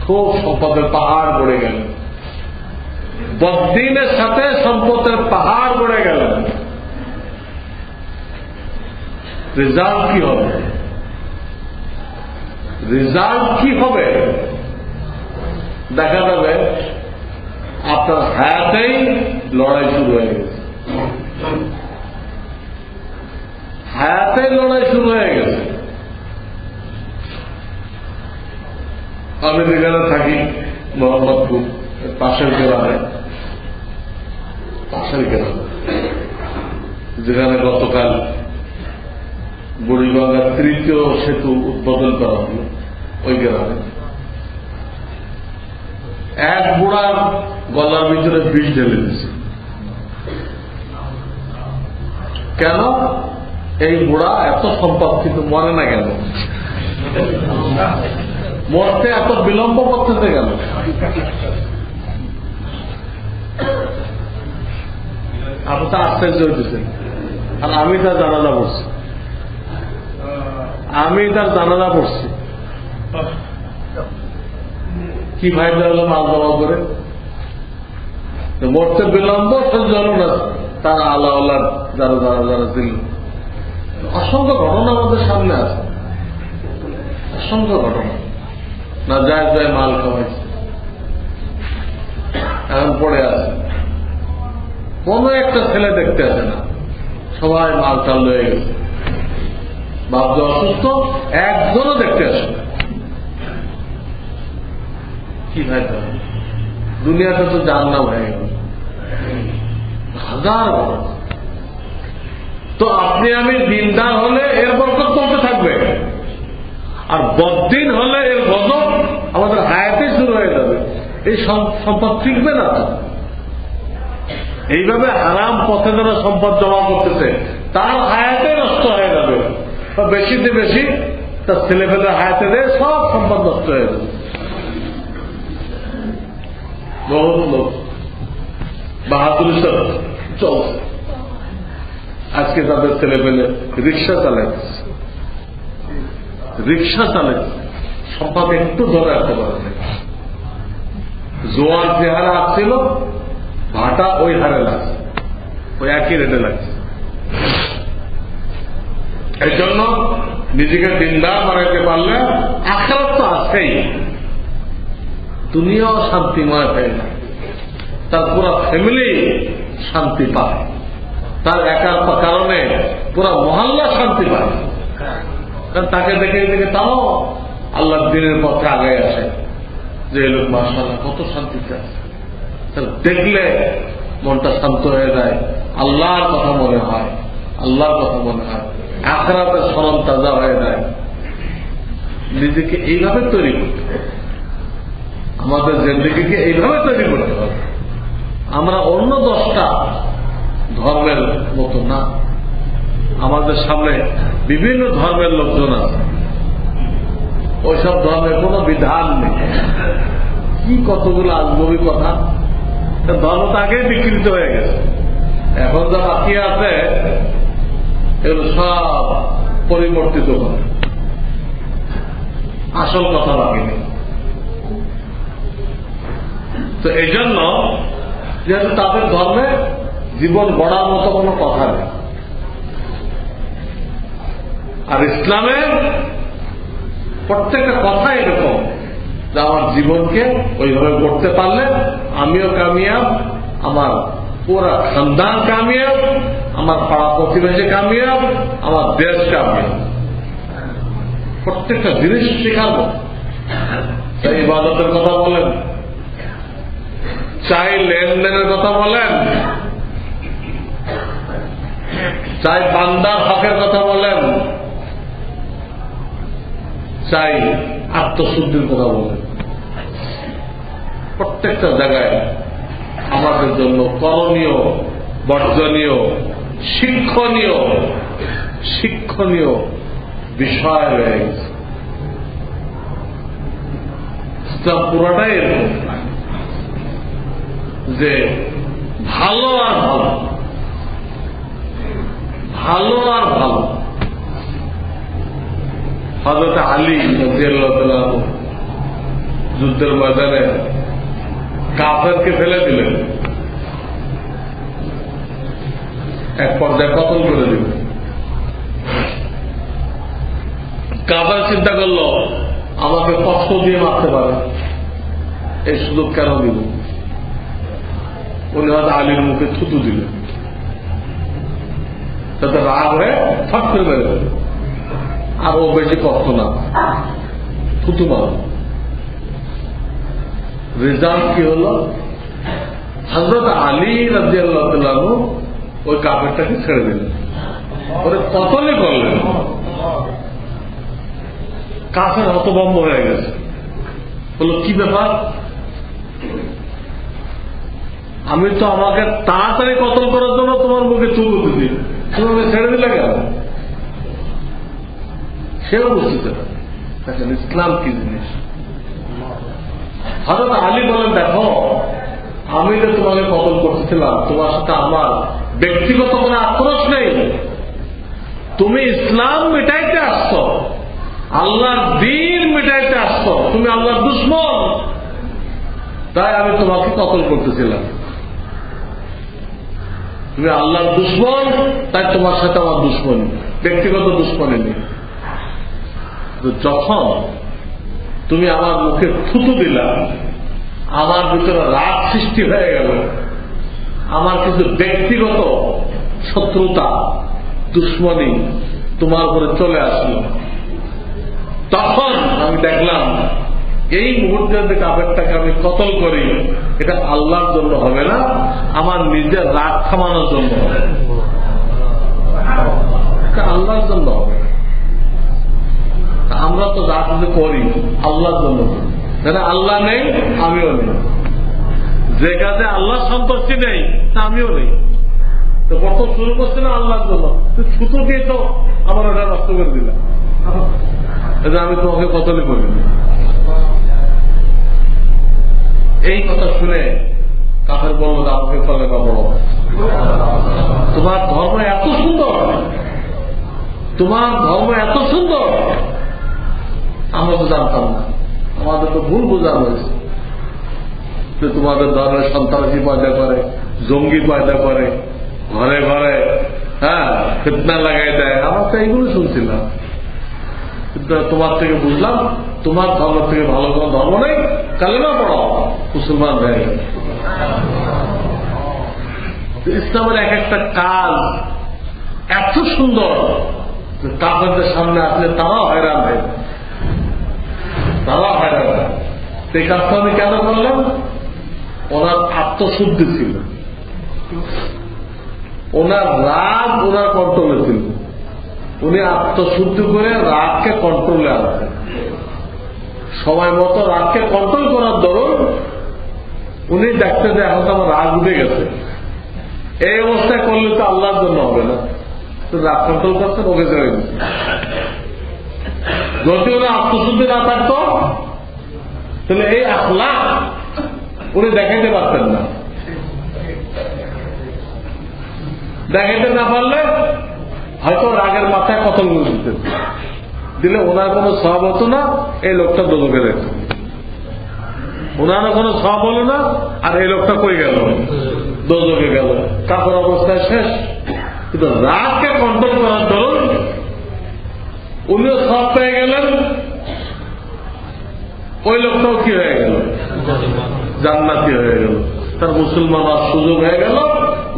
খুব সম্পদের পাহাড় গড়ে গেল, বদ্দিনের সাথে সম্পদের পাহাড় রেজাল্ট কি হবে? রেজাল্ট কি হবে? দেখা যাবে আপনার হায়াতেই লড়াই শুরু হয়ে গেছে, হায়াতেই লড়াই শুরু হয়ে গেছে। আমি যেখানে থাকি মোহাম্মদপুর পাশের গ্রামে, যেখানে গতকাল বুড়িগঙ্গার ৩য় সেতু উদ্বোধন করা হল, ওই গ্রামে এক বুড়ার গলার ভিতরে বিষ ঢেলে দিয়েছে। কেন? এই বুড়া এত সম্পদ কিন্তু মরে না কেন? মরতে এত বিলম্ব করতেছে কেন? আপনি তো আশ্চর্য হইতেছেন। আর আমি তার জানাজা পড়ছি, কি ফায়দা হলো মাল জমা করে? মরতে বিলম্ব সহ্য হল না, তার আল্লাহ আল্লাহ যারা যারা যারা দিল। অসংখ্য ঘটনা আমাদের সামনে আছে, অসংখ্য ঘটনা। না যায় যায় মাল খাওয়াইছে, এখন পড়ে আছে। কোন একটা ছেলে দেখতে আসে না, সবাই মাল টাল হয়ে গেছে। বাপ যে অসুস্থ, একজনও দেখতে আসে না। কি ভাই, দুনিয়াটা তো জাহান্নাম হয়ে গেল, হাজার ঘটনা। তো আপনি আমি দিনদার হলে এর বরকত চলতে থাকবে, আর বদ্দিন হলে এর গজব আমাদের হায়াতে শুরু হয়ে যাবে। এই সম্পদ টিকবে না। এইভাবে হারাম পথে যারা সম্পদ জমা করতেছে তার হায়াতে নষ্ট হয়ে যাবে, বেশিতে বেশি তার ছেলেপেলের হায়াতে দিয়ে সব সম্পদ নষ্ট হয়ে যাবে। বহুত লোক বাহাদুরি চলছে, আজকে তাদের ছেলেপেলে রিক্সা চালাচ্ছে, সম্পদ একটু ধরে রাখতে পারে। জোয়ার যে হারে আসছিল, ভাটা ওই হারে লাগছে, ওই একই রেটে লাগছে। এই জন্য নিজেকে দিনদার বানাইতে পারলে আখিরাত তো আছেই, দুনিয়াও শান্তিময় হয়ে যায়, তার পুরো ফ্যামিলি শান্তি পায়, তার একার কারণে পুরো মহল্লা শান্তি পায়। কারণ তাকে দেখে দেখে তাও আল্লাহর দিনের পথে আগে আসে, যে লোক মাশাআল্লাহ কত শান্তিতে আছে। দেখলে মনটা শান্ত হয়ে যায়, আল্লাহর কথা মনে হয়, আখিরাতের স্মরণ তাজা হয়ে যায়। নিজেকে এইভাবে তৈরি করতে হবে, আমাদের জিন্দেগিকে এইভাবে তৈরি করতে হবে। আমরা অন্য 10টা ধর্মের মতো না, আমাদের সামনে বিভিন্ন ধর্মের লোকজন আছে, ওইসব ধর্মের কোন বিধান নেই। কি কতগুলো আজনবী কথা, ধর্ম তো আগেই বিকৃত হয়ে গেছে। এখন যা বাকি আছে এগুলো সব পরিবর্তিত করে, আসল কথা বাকি নেই। তো এই জন্য যেহেতু তাদের ধর্মে জীবন গড়ার মতো কোনো কথা নেই, আর ইসলামে প্রত্যেকটা কথা এরকম যে আমার জীবনকে ওইভাবে করতে পারলে আমিও কামিয়াব, আমার পুরা খানদান কামিয়াব, আমার পাড়া প্রতিবেশী কামিয়াব, আমার দেশ কামিয়াব। প্রত্যেকটা জিনিস শেখাবো। চাই ইবাদতের কথা বলেন, চাই লেনদেনের কথা বলেন, চাই বান্দার হকের কথা বলেন, চাই আত্মশুদ্ধির কথা বলেন, প্রত্যেকটা জায়গায় আমাদের জন্য করণীয়, বর্জনীয়, শিক্ষণীয় বিষয় রয়ে গেছে। ইসলাম পুরাটাই এরকম যে ভালো আর ভালো, ভালো আর ভালো। হযরত আলী রাদিয়াল্লাহু তাআলা যুদ্ধের ময়দানে কাফেরকে ফেলে দিলেন, এক পর্যায়ে কতল করে দিলেন। কাফের চিন্তা করলো আমাকে কষ্ট দিয়ে মারতে পারে, এই সুযোগ কেন দিব? উনি হয়তো আলীর মুখে থুতু দিলেন, তাতে রাগ হয়ে ফট করে বেড়ে গেল, আর ও বেশি কষ্ট না, থুতু মার। রেজাল্ট কি হলো? হযরত আলী রাদিয়াল্লাহু তাআলা আনহু ওই কাফেরটাকে ছেড়ে দিলেন, ওরে কতলে করলেন। কাফের হতভম্ব হয়ে গেছে, বলল কি ব্যাপার, আমি তো আমাকে তাড়াতাড়ি কতল করার জন্য তোমার মুখে থুতু দিচ্ছি, তুমি আমাকে ছেড়ে দিলে কেন? সেও বুঝতে পারে দেখেন ইসলাম কি জিনিস। হযরত আলী বলেন, দেখো আমি তো তোমাকে কতল করতেছিলাম, তোমার সাথে আমার ব্যক্তিগত কোনো আক্রোশ নেই, তুমি ইসলাম মিটাইতে আসছো, আল্লাহর দ্বীন মিটাইতে আসছো, তুমি আল্লাহর দুশমন, তাই আমি তোমাকে কতল করতেছিলাম। তুমি আল্লাহর দুশমন, তাই তোমার সাথে আমার দুশমনী, ব্যক্তিগত দুশমনী নেই। যখন তুমি আমার মুখে থুতু দিলা, আমার ভিতরে রাগ সৃষ্টি হয়ে গেল, আমার কিছু ব্যক্তিগত শত্রুতা দুশমনী তোমার উপরে চলে আসলো, তখন আমি দেখলাম এই মুহূর্তে যদি কাফেরটাকে আমি কতল করি, এটা আল্লাহর জন্য হবে না, আমার নিজের রাগ থামানোর জন্য হবে, এটা আল্লাহর জন্য হবে। আমরা তো যা কিছু করি আল্লাহর জন্য, আল্লাহ নেই আমিও নেই, যে কাজে আল্লাহ সন্তুষ্টি নেই তা আমিও নেই, তো কত শুরু করছে না আল্লাহর জন্য, ছুতো দিয়ে তো আমার ওটা নষ্ট করে দিলাম, আমি তোমাকে কতলই করি। এই কথা শুনে কাফের বলল, আমাকে ফলে বা বড়, তোমার ধর্ম এত সুন্দর, তোমার ধর্ম এত সুন্দর, আমরা তো জানতাম না, আমাদের তো ভুল বোঝানো হয়েছে যে তোমাদের ধর্মের সন্ত্রাসী পয়দা করে, জঙ্গি পয়দা করে, ঘরে ঘরে ফিতনা লাগাই দেয়, আমরা তো এইগুলো শুনছিলাম। কিন্তু তোমার থেকে বুঝলাম তোমার ধর্ম থেকে ভালো কোনো ধর্ম নেই, কালেমা পড়ো, মুসলমান হয়ে গেল। ইসলামের এক একটা কাজ এত সুন্দর, কাফেরদের সামনে আসলে তারাও হয়রান হয়, তারা হয়রান হয়। সেই কাজটা আমি কেন করলাম? ওনার আত্মশুদ্ধি ছিল, ওনার রাগ ওনার কন্ট্রোলে ছিল, উনি আত্মশুদ্ধি করে রাগকে কন্ট্রোলে আনতেন। সময় মতো রাগকে কন্ট্রোল করার দরুন উনি দেখতে যে এখন তো আমার রাগ উঠে গেছে, এই অবস্থায় করলে তো আল্লাহর জন্য হবে না, তো রাগ কন্ট্রোল করতে ওকে জয় দিচ্ছে। যদি উনি আত্মশুদ্ধি না থাকতো তাহলে এই আখলাক উনি দেখাইতে পারতেন না, দেখাইতে না পারলে হয়তো রাগের মাথায় কতল করে দিতেন, দিলে ওনার কোনো সব হতো না, এই লোকটা দোজখে যেত, ওনারও কোনো সব হলো না, আর এই লোকটা কই গেল, দোজখে গেল, কাপড় অবস্থায় শেষ। কিন্তু রাগকে কন্ট্রোল করার দরুন উনিও সব পেয়ে গেলেন, ওই লোকটাও কি হয়ে গেল, জান্নাতি হয়ে গেল, তার মুসলমান আর সুযোগ হয়ে গেল।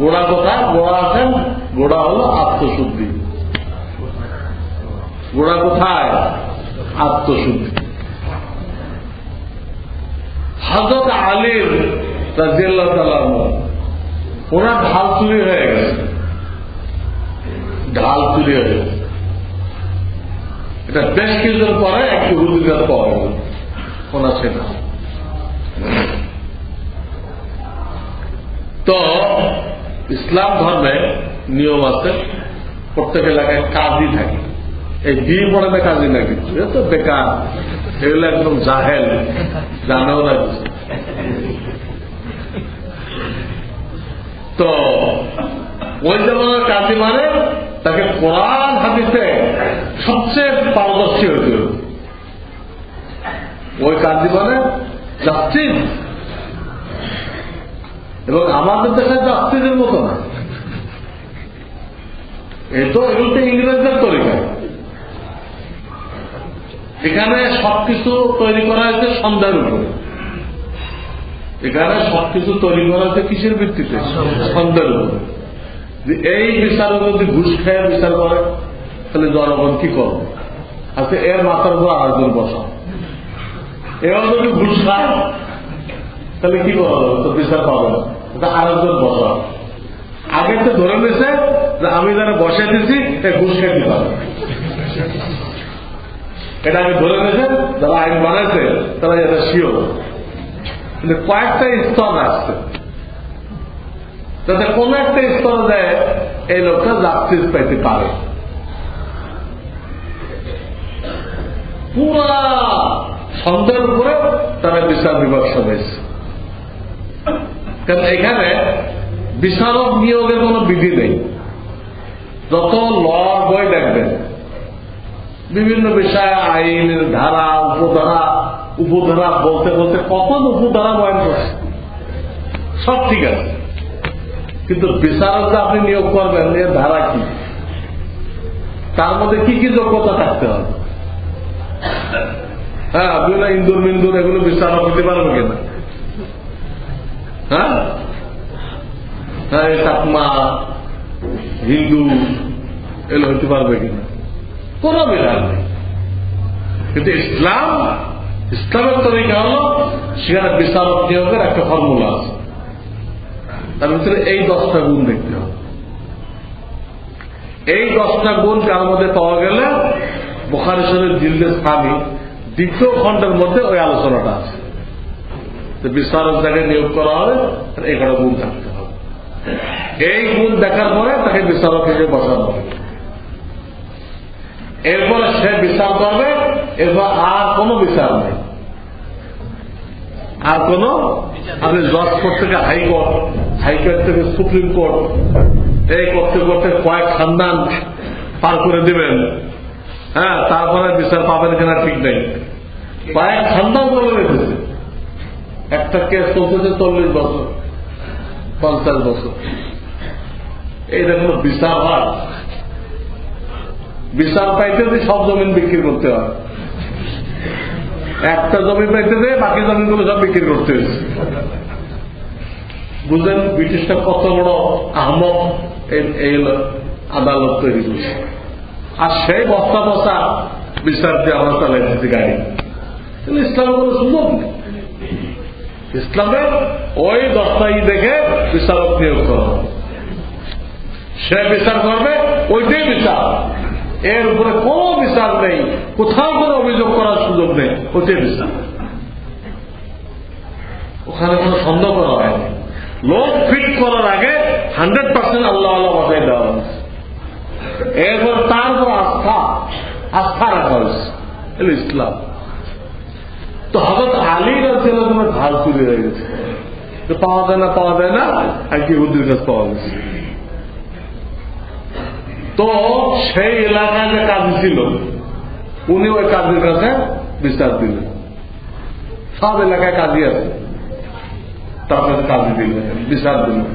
গোড়া কোথায়? গোড়া আছেন, গোড়া হলো আত্মশুদ্ধি। গোড়া কোথায়? আত্মশুদ্ধি। হযরত আলী রাদিয়াল্লাহু তাআলা ওনার ঢাল চুরি হয়ে গেছে, ঢাল চুরি হয়ে গেছে। এটা বেশ কিছুদিন পরে একটু রুজিকার পাওয়া গেল ওনার সেটা। তো ইসলাম ধর্মে নিয়ম আছে, প্রত্যেক এলাকায় কাজী থাকে। এই বিয়ে পড়ে না কাজী না কিছু, এ তো বেকার, এগুলো একদম জাহেল, জানেও না কিছু। তো ওই জমানার কাজী মানে তাকে কোরআন হাদিসে সবচেয়ে পারদর্শী হয়েছিল। ওই কাজী মানে জাস্টিস, এবং আমাদের দেশের জাস্টিসের মতো না, এই তো এগুলো তো ইংরেজদের তরিকা। এখানে সবকিছু তৈরি করা হয়েছে সন্দেহের উপরে। এখানে সবকিছু তৈরি করা হয়েছে কিসের ভিত্তিতে? সন্দেহের উপরে। এই বিচারের যদি ঘুষ খেয়ে বিচার করে তাহলে জনগণ কি করবে? আচ্ছা, এর মাথার উপর আরেকজন বসা, এবার যদি ঘুষ খায় তাহলে কি করা যাবে? তো বিচার পাবে না, আরেকজন বসা। আগে তো ধরে নিয়েছে যে আমি যারা বসে দিচ্ছি ঘুষ খেয়ে দিতে হবে, এটা আমি ধরে নিয়েছে। যারা আইন বানাইছে তারা এটা শিওর। কিন্তু কয়েকটা স্তর আসছে, যাতে কোন একটা স্তর দেয় এই লোকটা জাস্টিস পাইতে পারে। পুরা সন্দেহের উপরে তারা বিচার বিমর্শ হয়েছে। কারণ এখানে বিচারক নিয়োগের কোন বিধি নেই। যত ল বই দেখবেন বিভিন্ন বিষয়ে আইনের ধারা, উপধারা বলতে বলতে কখন উপধারা বয়ন করছে, সব ঠিক আছে, কিন্তু বিচারক যে আপনি নিয়োগ করবেন এর ধারা কি, তার মধ্যে কি কি যোগ্যতা থাকতে হবে? হ্যাঁ, আপনি না ইন্দুর মিন্দুর এগুলো বিচারক হতে পারবে কিনা? হ্যাঁ, হ্যাঁ, চাকমা হিন্দু এগুলো হতে পারবে কিনা? কোন বিধান নেই। কিন্তু ইসলামের তরিকা হল সেখানে বিচারক নিয়োগের একটা ফর্মুলা আছে। তার ভিতরে এই 10টা গুণ দেখতে হবে। এই 10টা গুণ কার মধ্যে পাওয়া গেলে বুখারী শরীফ জিলদে সানি 2য় খণ্ডের মধ্যে ওই আলোচনাটা আছে যে বিচারক জায়গায় নিয়োগ করা হবে, 11 গুণ থাকতে হবে। এই গুণ দেখার পরে তাকে বিচারক হিসেবে বসানো হবে। এরপরে সে বিচার করবে, এরপর আর কোন বিচার নেই। আর কোন আপনি জজ কোর্ট থেকে হাইকোর্ট, হাইকোর্ট থেকে সুপ্রিম কোর্ট, এই করতে করতে কয়েক খানদান পার করে দিবেন। হ্যাঁ, তারপরে বিচার পাবেন কিনা ঠিক নেই। কয়েক খানদান বলে রেখেছে। একটা কেস চলতেছে 40 বছর, 50 বছর। এইটা কোন বিচার হয়? বিচার পাইতে যে সব জমিন বিক্রি করতে হয়, একটা জমি পাইতে যে বাকি জমিনগুলো সব বিক্রি করতে হয়েছে। বুঝলেন ব্রিটিশটা কত বড় আহমক এই আদালত তৈরি করছে। আর সেই বস্তা বস্তা বিচার দিয়ে আমরা চালাইতেছি গাড়ি। ইসলামের কোন সুযোগ নেই। ইসলামের ওই 10টা দেখে বিচারক নিয়োগ করা হবে। সে বিচার করবে, ওইটাই বিচার। এর উপরে কোন বিচার নেই, কোথাও কোনো অভিযোগ করার সুযোগ নেই, ওইটাই বিচার। ওখানে কোনো সন্দেহ করা হয়নি। লোক ফিট করার আগে 100% আল্লাহ আল্লাহ বাজাই দেওয়া হয়েছে। এরপর তার উপর আস্থা রাখা হয়েছে। ইসলাম তো হযরত আলী রাদিয়াল্লাহু আনহু ঢাল চুরি হয়ে গেছে, পাওয়া যায় না, আর কি হুজুরের কাছে পাওয়া গেছে। তো সেই এলাকায় যে কাজী ছিল উনি ওই কাজীর কাছে বিচার দিলেন। সব এলাকায় কাজী আছে, তার কাছে কাজী দিলেন, বিচার দিলেন,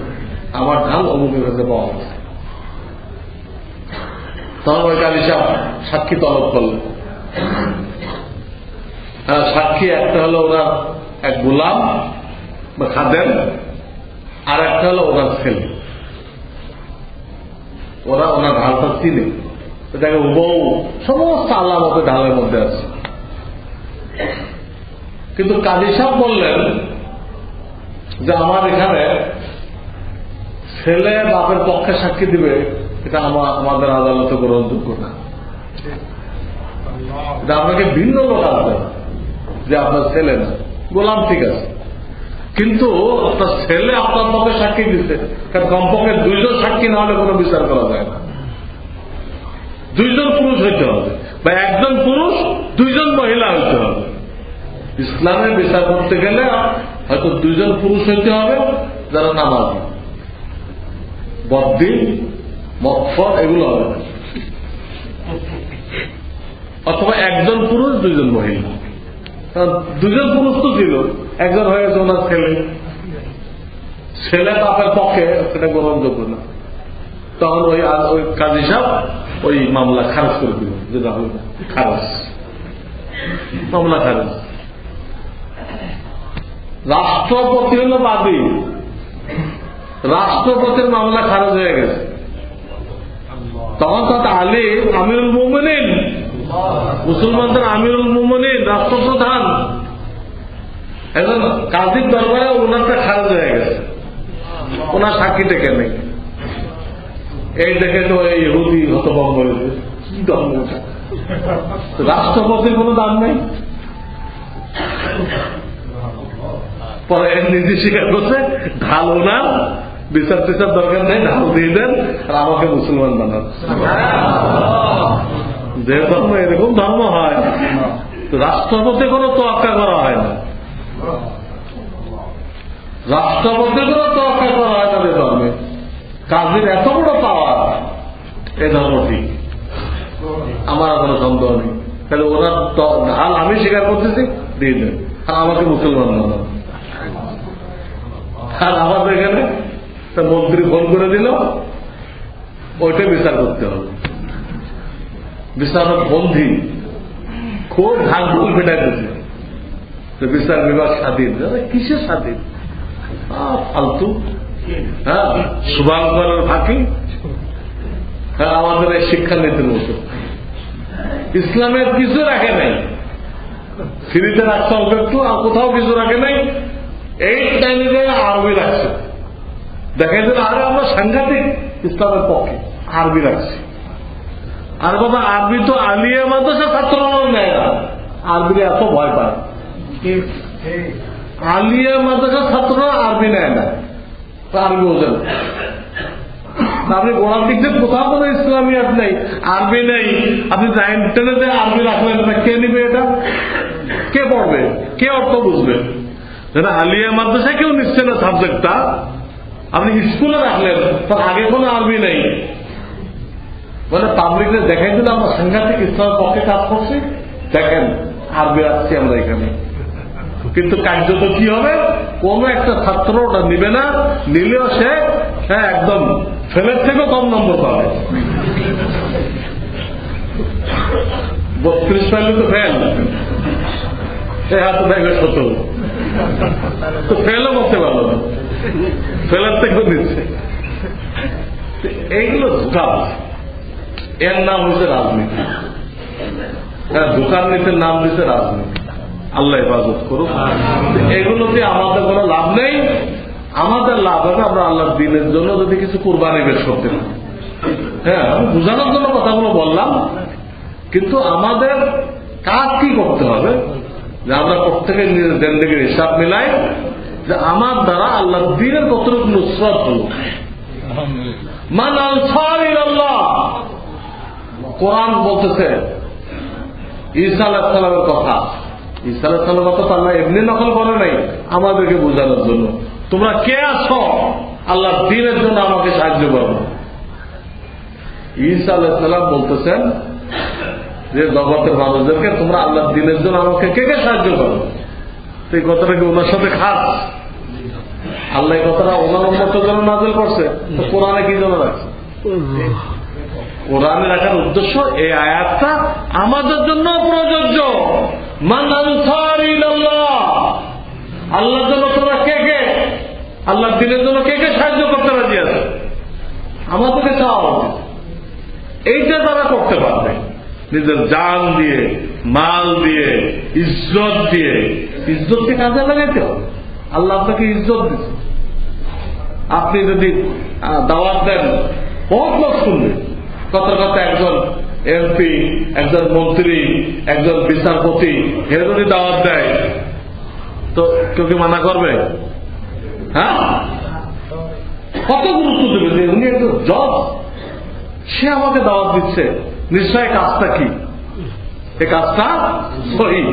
আমার ঢাল অমুকের কাছে পাওয়া গেছে। তখন ওই কাজী সাহেব সাক্ষী তলব করলেন। সাক্ষী একটা হলো ওনার এক গোলাম বা খাদেম, আর একটা হলো ওনার ছেলে। ওরা ওনার ঢালটা চিনে, এটাকে বউ সমস্ত আলামতে ঢালের মধ্যে আছে। কিন্তু কাজী সাহেব বললেন যে আমার এখানে ছেলে বাপের পক্ষে সাক্ষী দিবে, এটা আমাদের আদালতে গ্রহণযোগ্য না। এটা আপনাকে ভিন্ন লোক আসবে যে আপনার ছেলে না, গোলাম ঠিক আছে, কিন্তু আপনার ছেলে আপনার পক্ষে সাক্ষী দিচ্ছে। কারণ কমপক্ষে 2 জন সাক্ষী না হলে কোনো বিচার করা যায় না। 2 জন পুরুষ হইতে হবে, বা 1 জন পুরুষ 2 জন মহিলা হইতে হবে। ইসলামে বিচার করতে গেলে হয়তো 2 জন পুরুষ হইতে হবে যারা নামাজি, বদ্দিন মৎফর এগুলো হবে না, অথবা 1 জন পুরুষ 2 জন মহিলা। কারণ 2 জন পুরুষ তো ছিল, 1 জন হয়ে গেছে ওনার ছেলে বাপের পক্ষে সেটা গ্রহণযোগ্য না। তখন ওই কাজী সাহেব ওই মামলা খারিজ করে দিল, যেটা হল খারাজ। মামলা খারেজ। রাষ্ট্রপতি হল বাদী, রাষ্ট্রপতির মামলা খারেজ হয়ে গেছে। তখন তাতে আলী আমিরুল মুমিনিন, মুসলমানদের আমিরুল মুমিনিন, রাষ্ট্রপ্রধান, একজন কাজীর দরবারে ওনারটা খারেজ হয়ে গেছে, ওনার সাক্ষী টেকে নেই। এই দেখে তো এই ইহুদি হতভম্ব হয়েছে, কি ধর্ম, রাষ্ট্রপতির কোন দাম নেই। পরে নিজে স্বীকার করছে, ঢাল ওনার, বিচার টিচার দরকার নেই, ঢাল দিয়ে দেন আর আমাকে মুসলমান বানান। যে ধর্ম এরকম ধর্ম হয়, রাষ্ট্রপতি কোনো তোয়াক্কা করা হয় না, রাষ্ট্রপতি কোনো তোয়াক্কা করা হয় না। ধর্মে কাজীর এত বড় পাওয়ার, এ ধর্ম ঠিক, আমার কোনো সন্দেহ নেই। তাহলে ওনার ঢাল আমি স্বীকার করতেছি, দিয়ে দেন আর আমাকে মুসলমান বানান। আর আমাদের এখানে মন্ত্রী ফোন করে দিল, ওইটা বিচার করতে হবে। বিচারক বন্ধি খুব ঢাক ঢোল পেটাই দিচ্ছে, বিচার বিভাগ স্বাধীন। কিসের স্বাধীন? ফালতু, হ্যাঁ, শুভাঙ্করের ফাঁকি। হ্যাঁ, আমাদের এই শিক্ষানীতির মতো ইসলামের কিছু রাখে নাই, ফ্রিতে রাখতে হবে একটু, আর কোথাও কিছু রাখে নাই। এই টাইমে আরবি রাখছে, দেখা যায় আরে আমরা সাংঘাতিক ইসলামের পক্ষে আরবি রাখছি। আর বাবা আরবি তো আলিয়া মাদ্রাসা ছাত্ররাও নেয় না, আরবির এত ভয় পায়। আলিয়া মাদ্রাসা ছাত্ররা আরবি নেয় না, আরবি বোঝেন। আপনি গোড়ার দিক থেকে কোথাও কোনো ইসলামিয়াত নেই, আরবি নেই, আপনি ইন্টারনেটে আরবি রাখলেন না, কে নিবে এটা? কে পড়বে? কে অর্থ বুঝবে? যেটা আলিয়া মাদ্রাসায় কেউ নিচ্ছে না সাবজেক্টটা, আপনি স্কুলে রাখলেন, তার আগে কোনো আরবি নেই। মানে পাবলিকে দেখাই দিলে আমরা সাংঘাতিক ইসলামের পক্ষে কাজ করছি, দেখেন আরবি রাখছি আমরা এখানে। কিন্তু কার্যত কি হবে? কোন একটা ছাত্র ওটা নিবে না, নিলেও সে একদম ফেলের থেকেও কম নম্বর পাবে। 32 পাইলে তো ফেল, হাতে দেখবে 17, তো ফেলও করতে পারলো না, ফেলার থেকেও দিচ্ছে। এইগুলো ধোকা, এর নাম হচ্ছে রাজনীতি। হ্যাঁ, ধোকার নীতির নাম দিচ্ছে রাজনীতি। আল্লাহ হেফাজত করুক। এগুলোতে আমাদের কোনো লাভ নেই। আমাদের লাভ হবে আমরা আল্লাহর দ্বীনের জন্য যদি কিছু কুরবানি বেশ করতে পারি। হ্যাঁ, আমি বোঝানোর জন্য কথাগুলো বললাম, কিন্তু আমাদের কাজ কি করতে হবে যে আমরা প্রত্যেকে নিজের জিন্দেগির হিসাব মিলাই যে আমার দ্বারা আল্লাহর দ্বীনের কতটুকু নুসরত হল। মান আনসার ইলাল্লাহ, কোরআন বলতেছে ঈসা আলাইহিস সালামের কথা। ঈসা আলাইহিস সালামের কথা আল্লাহ এমনি নকল করে নাই, আমাদেরকে বোঝানোর জন্য। তোমরা কে আছো আল্লাহর দ্বীনের জন্য আমাকে সাহায্য করো। ঈসা আলাইহিস সালাম বলতেছেন যে জগতের মানুষদেরকে তোমরা আল্লাহর দ্বীনের জন্য আমাকে কে কে সাহায্য করো। এই কথাটা কি ওনার সাথে খাস? আল্লাহ এই কথাটা ওনার উম্মতের জন্য নাযিল করছে, তো কোরআনে কি জন্য রাখছে? কোরআনে রাখার উদ্দেশ্য এই আয়াতটা আমাদের জন্য প্রযোজ্য। মান আনসার ইলাল্লাহ, আল্লাহর জন্য তোমরা কে কে, আল্লাহর দ্বীনের জন্য কে কে সাহায্য করতে রাজি আছে, আমাদেরকে চাওয়া উচিত। এইটা তারা করতে পারবে নিজের জান দিয়ে, মাল দিয়ে, ইজ্জত দিয়ে। ইজ্জতকে কাজে লাগাইতে হবে। আল্লাহ আপনাকে ইজ্জত দিচ্ছে। আপনি যদি দাওয়াত দেন, বহুত লোক শুনবে। কত কথা একজন এমপি, একজন মন্ত্রী, একজন বিচারপতি এরা যদি দাওয়াত দেয়, তো কেউ কি মানা করবে? হ্যাঁ, কত গুরুত্ব দেবে যে উনি একজন জজ, সে আমাকে দাওয়াত দিচ্ছে, নিশ্চয় কাজটা কি, এই কাজটা সহি।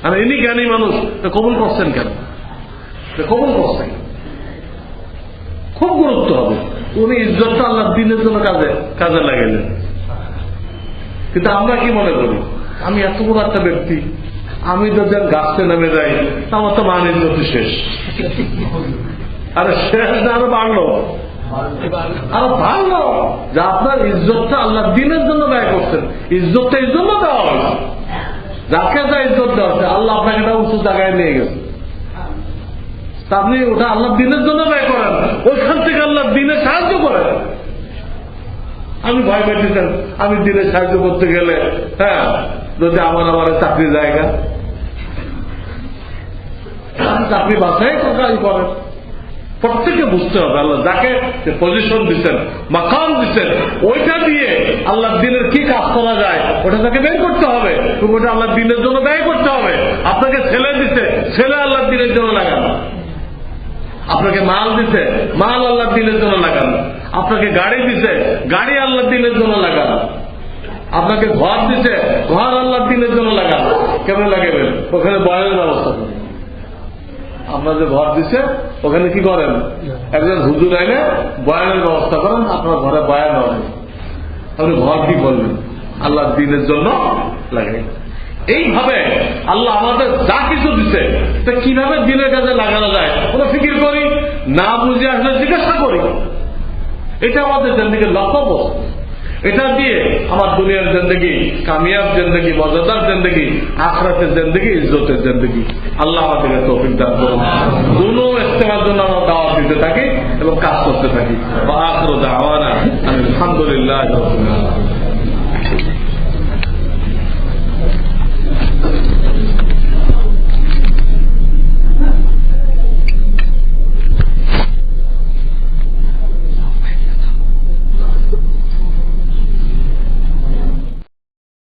আর ইনি জ্ঞানী মানুষ, কবুল করছেন কেন? কবুল করছেন, খুব গুরুত্ব হবে। উনি ইজ্জতটা আল্লাহ দ্বীনের জন্য কাজে লাগাইলেন। কিন্তু আমরা কি মনে করি, আমি এত বড় একটা ব্যক্তি, আমি যদি গাছতে নেমে যাই আমার তো মান ইজ্জতি শেষ। আরে শেষ না, আরো বাড়লো, আরো ভালো যে আপনার ইজ্জতটা আল্লাহ দ্বীনের জন্য ব্যয় করছেন। ইজ্জতটা এই জন্য দেওয়া হয়েছে যাকে যা ইজ্জত দেওয়া হচ্ছে আল্লাহ আপনাকে একটা উঁচু জায়গায় নিয়ে গেছে, আপনি ওটা আল্লাহ দিনের জন্য ব্যয় করেন, ওইখান থেকে আল্লাহ দিনে সাহায্য করেন। আমি ভয় পেয়েছেন আমি দিনে সাহায্য করতে গেলে হ্যাঁ যদি আমার চাকরি জায়গা চাকরি বাছাই কাজ করেন। প্রত্যেকে বুঝতে হবে আল্লাহ যাকে পজিশন দিচ্ছেন মাকাম দিচ্ছেন ওইটা দিয়ে আল্লাহ দিনের কি কাজ করা যায় ওটা তাকে বের করতে হবে, ওটা আল্লাহ দিনের জন্য ব্যয় করতে হবে। আপনাকে ছেলে দিচ্ছে, ছেলে আল্লাহ দিনের জন্য লাগানো। আপনাকে মাল দিচ্ছে, মাল আল্লাহ দিনের জন্য লাগানো। আপনাকে গাড়ি দিচ্ছে, গাড়ি আল্লাহ দিনের জন্য লাগানো। আপনাকে ঘর দিচ্ছে, ঘর আল্লাহ দিনের জন্য লাগানো। কেমন লাগাবেন? ওখানে বয়ানের ব্যবস্থা করেন। আপনার যে ঘর দিচ্ছে ওখানে কি করেন? একজন হুজুর আইনে বয়ানের ব্যবস্থা করেন, আপনার ঘরে বয়ান হবে। আপনি ঘর কি করবেন? আল্লাহ দিনের জন্য লাগে। এইভাবে আল্লাহ আমাদের যা কিছু দিচ্ছে তা কিভাবে দিনের কাজে লাগানো যায় ওটা ফিকির করি, না বুঝে আসলে জিজ্ঞাসা করি। এটা আমাদের জিন্দেগির লক্ষ্য বস্তু। এটা দিয়ে আমার দুনিয়ার জিন্দেগি, কামিয়াব জিন্দেগি, মজাদার জিন্দেগি, আখিরাতের জিন্দেগি, ইজ্জতের জিন্দেগি আল্লাহ আমাদেরকে তৌফিক দান করুন। দুনো ইস্তেমার জন্য আমরা দাওয়াত দিতে থাকি এবং কাজ করতে থাকি। আখিরু দাওয়ানা আলহামদুলিল্লাহি রাব্বিল আলামিন।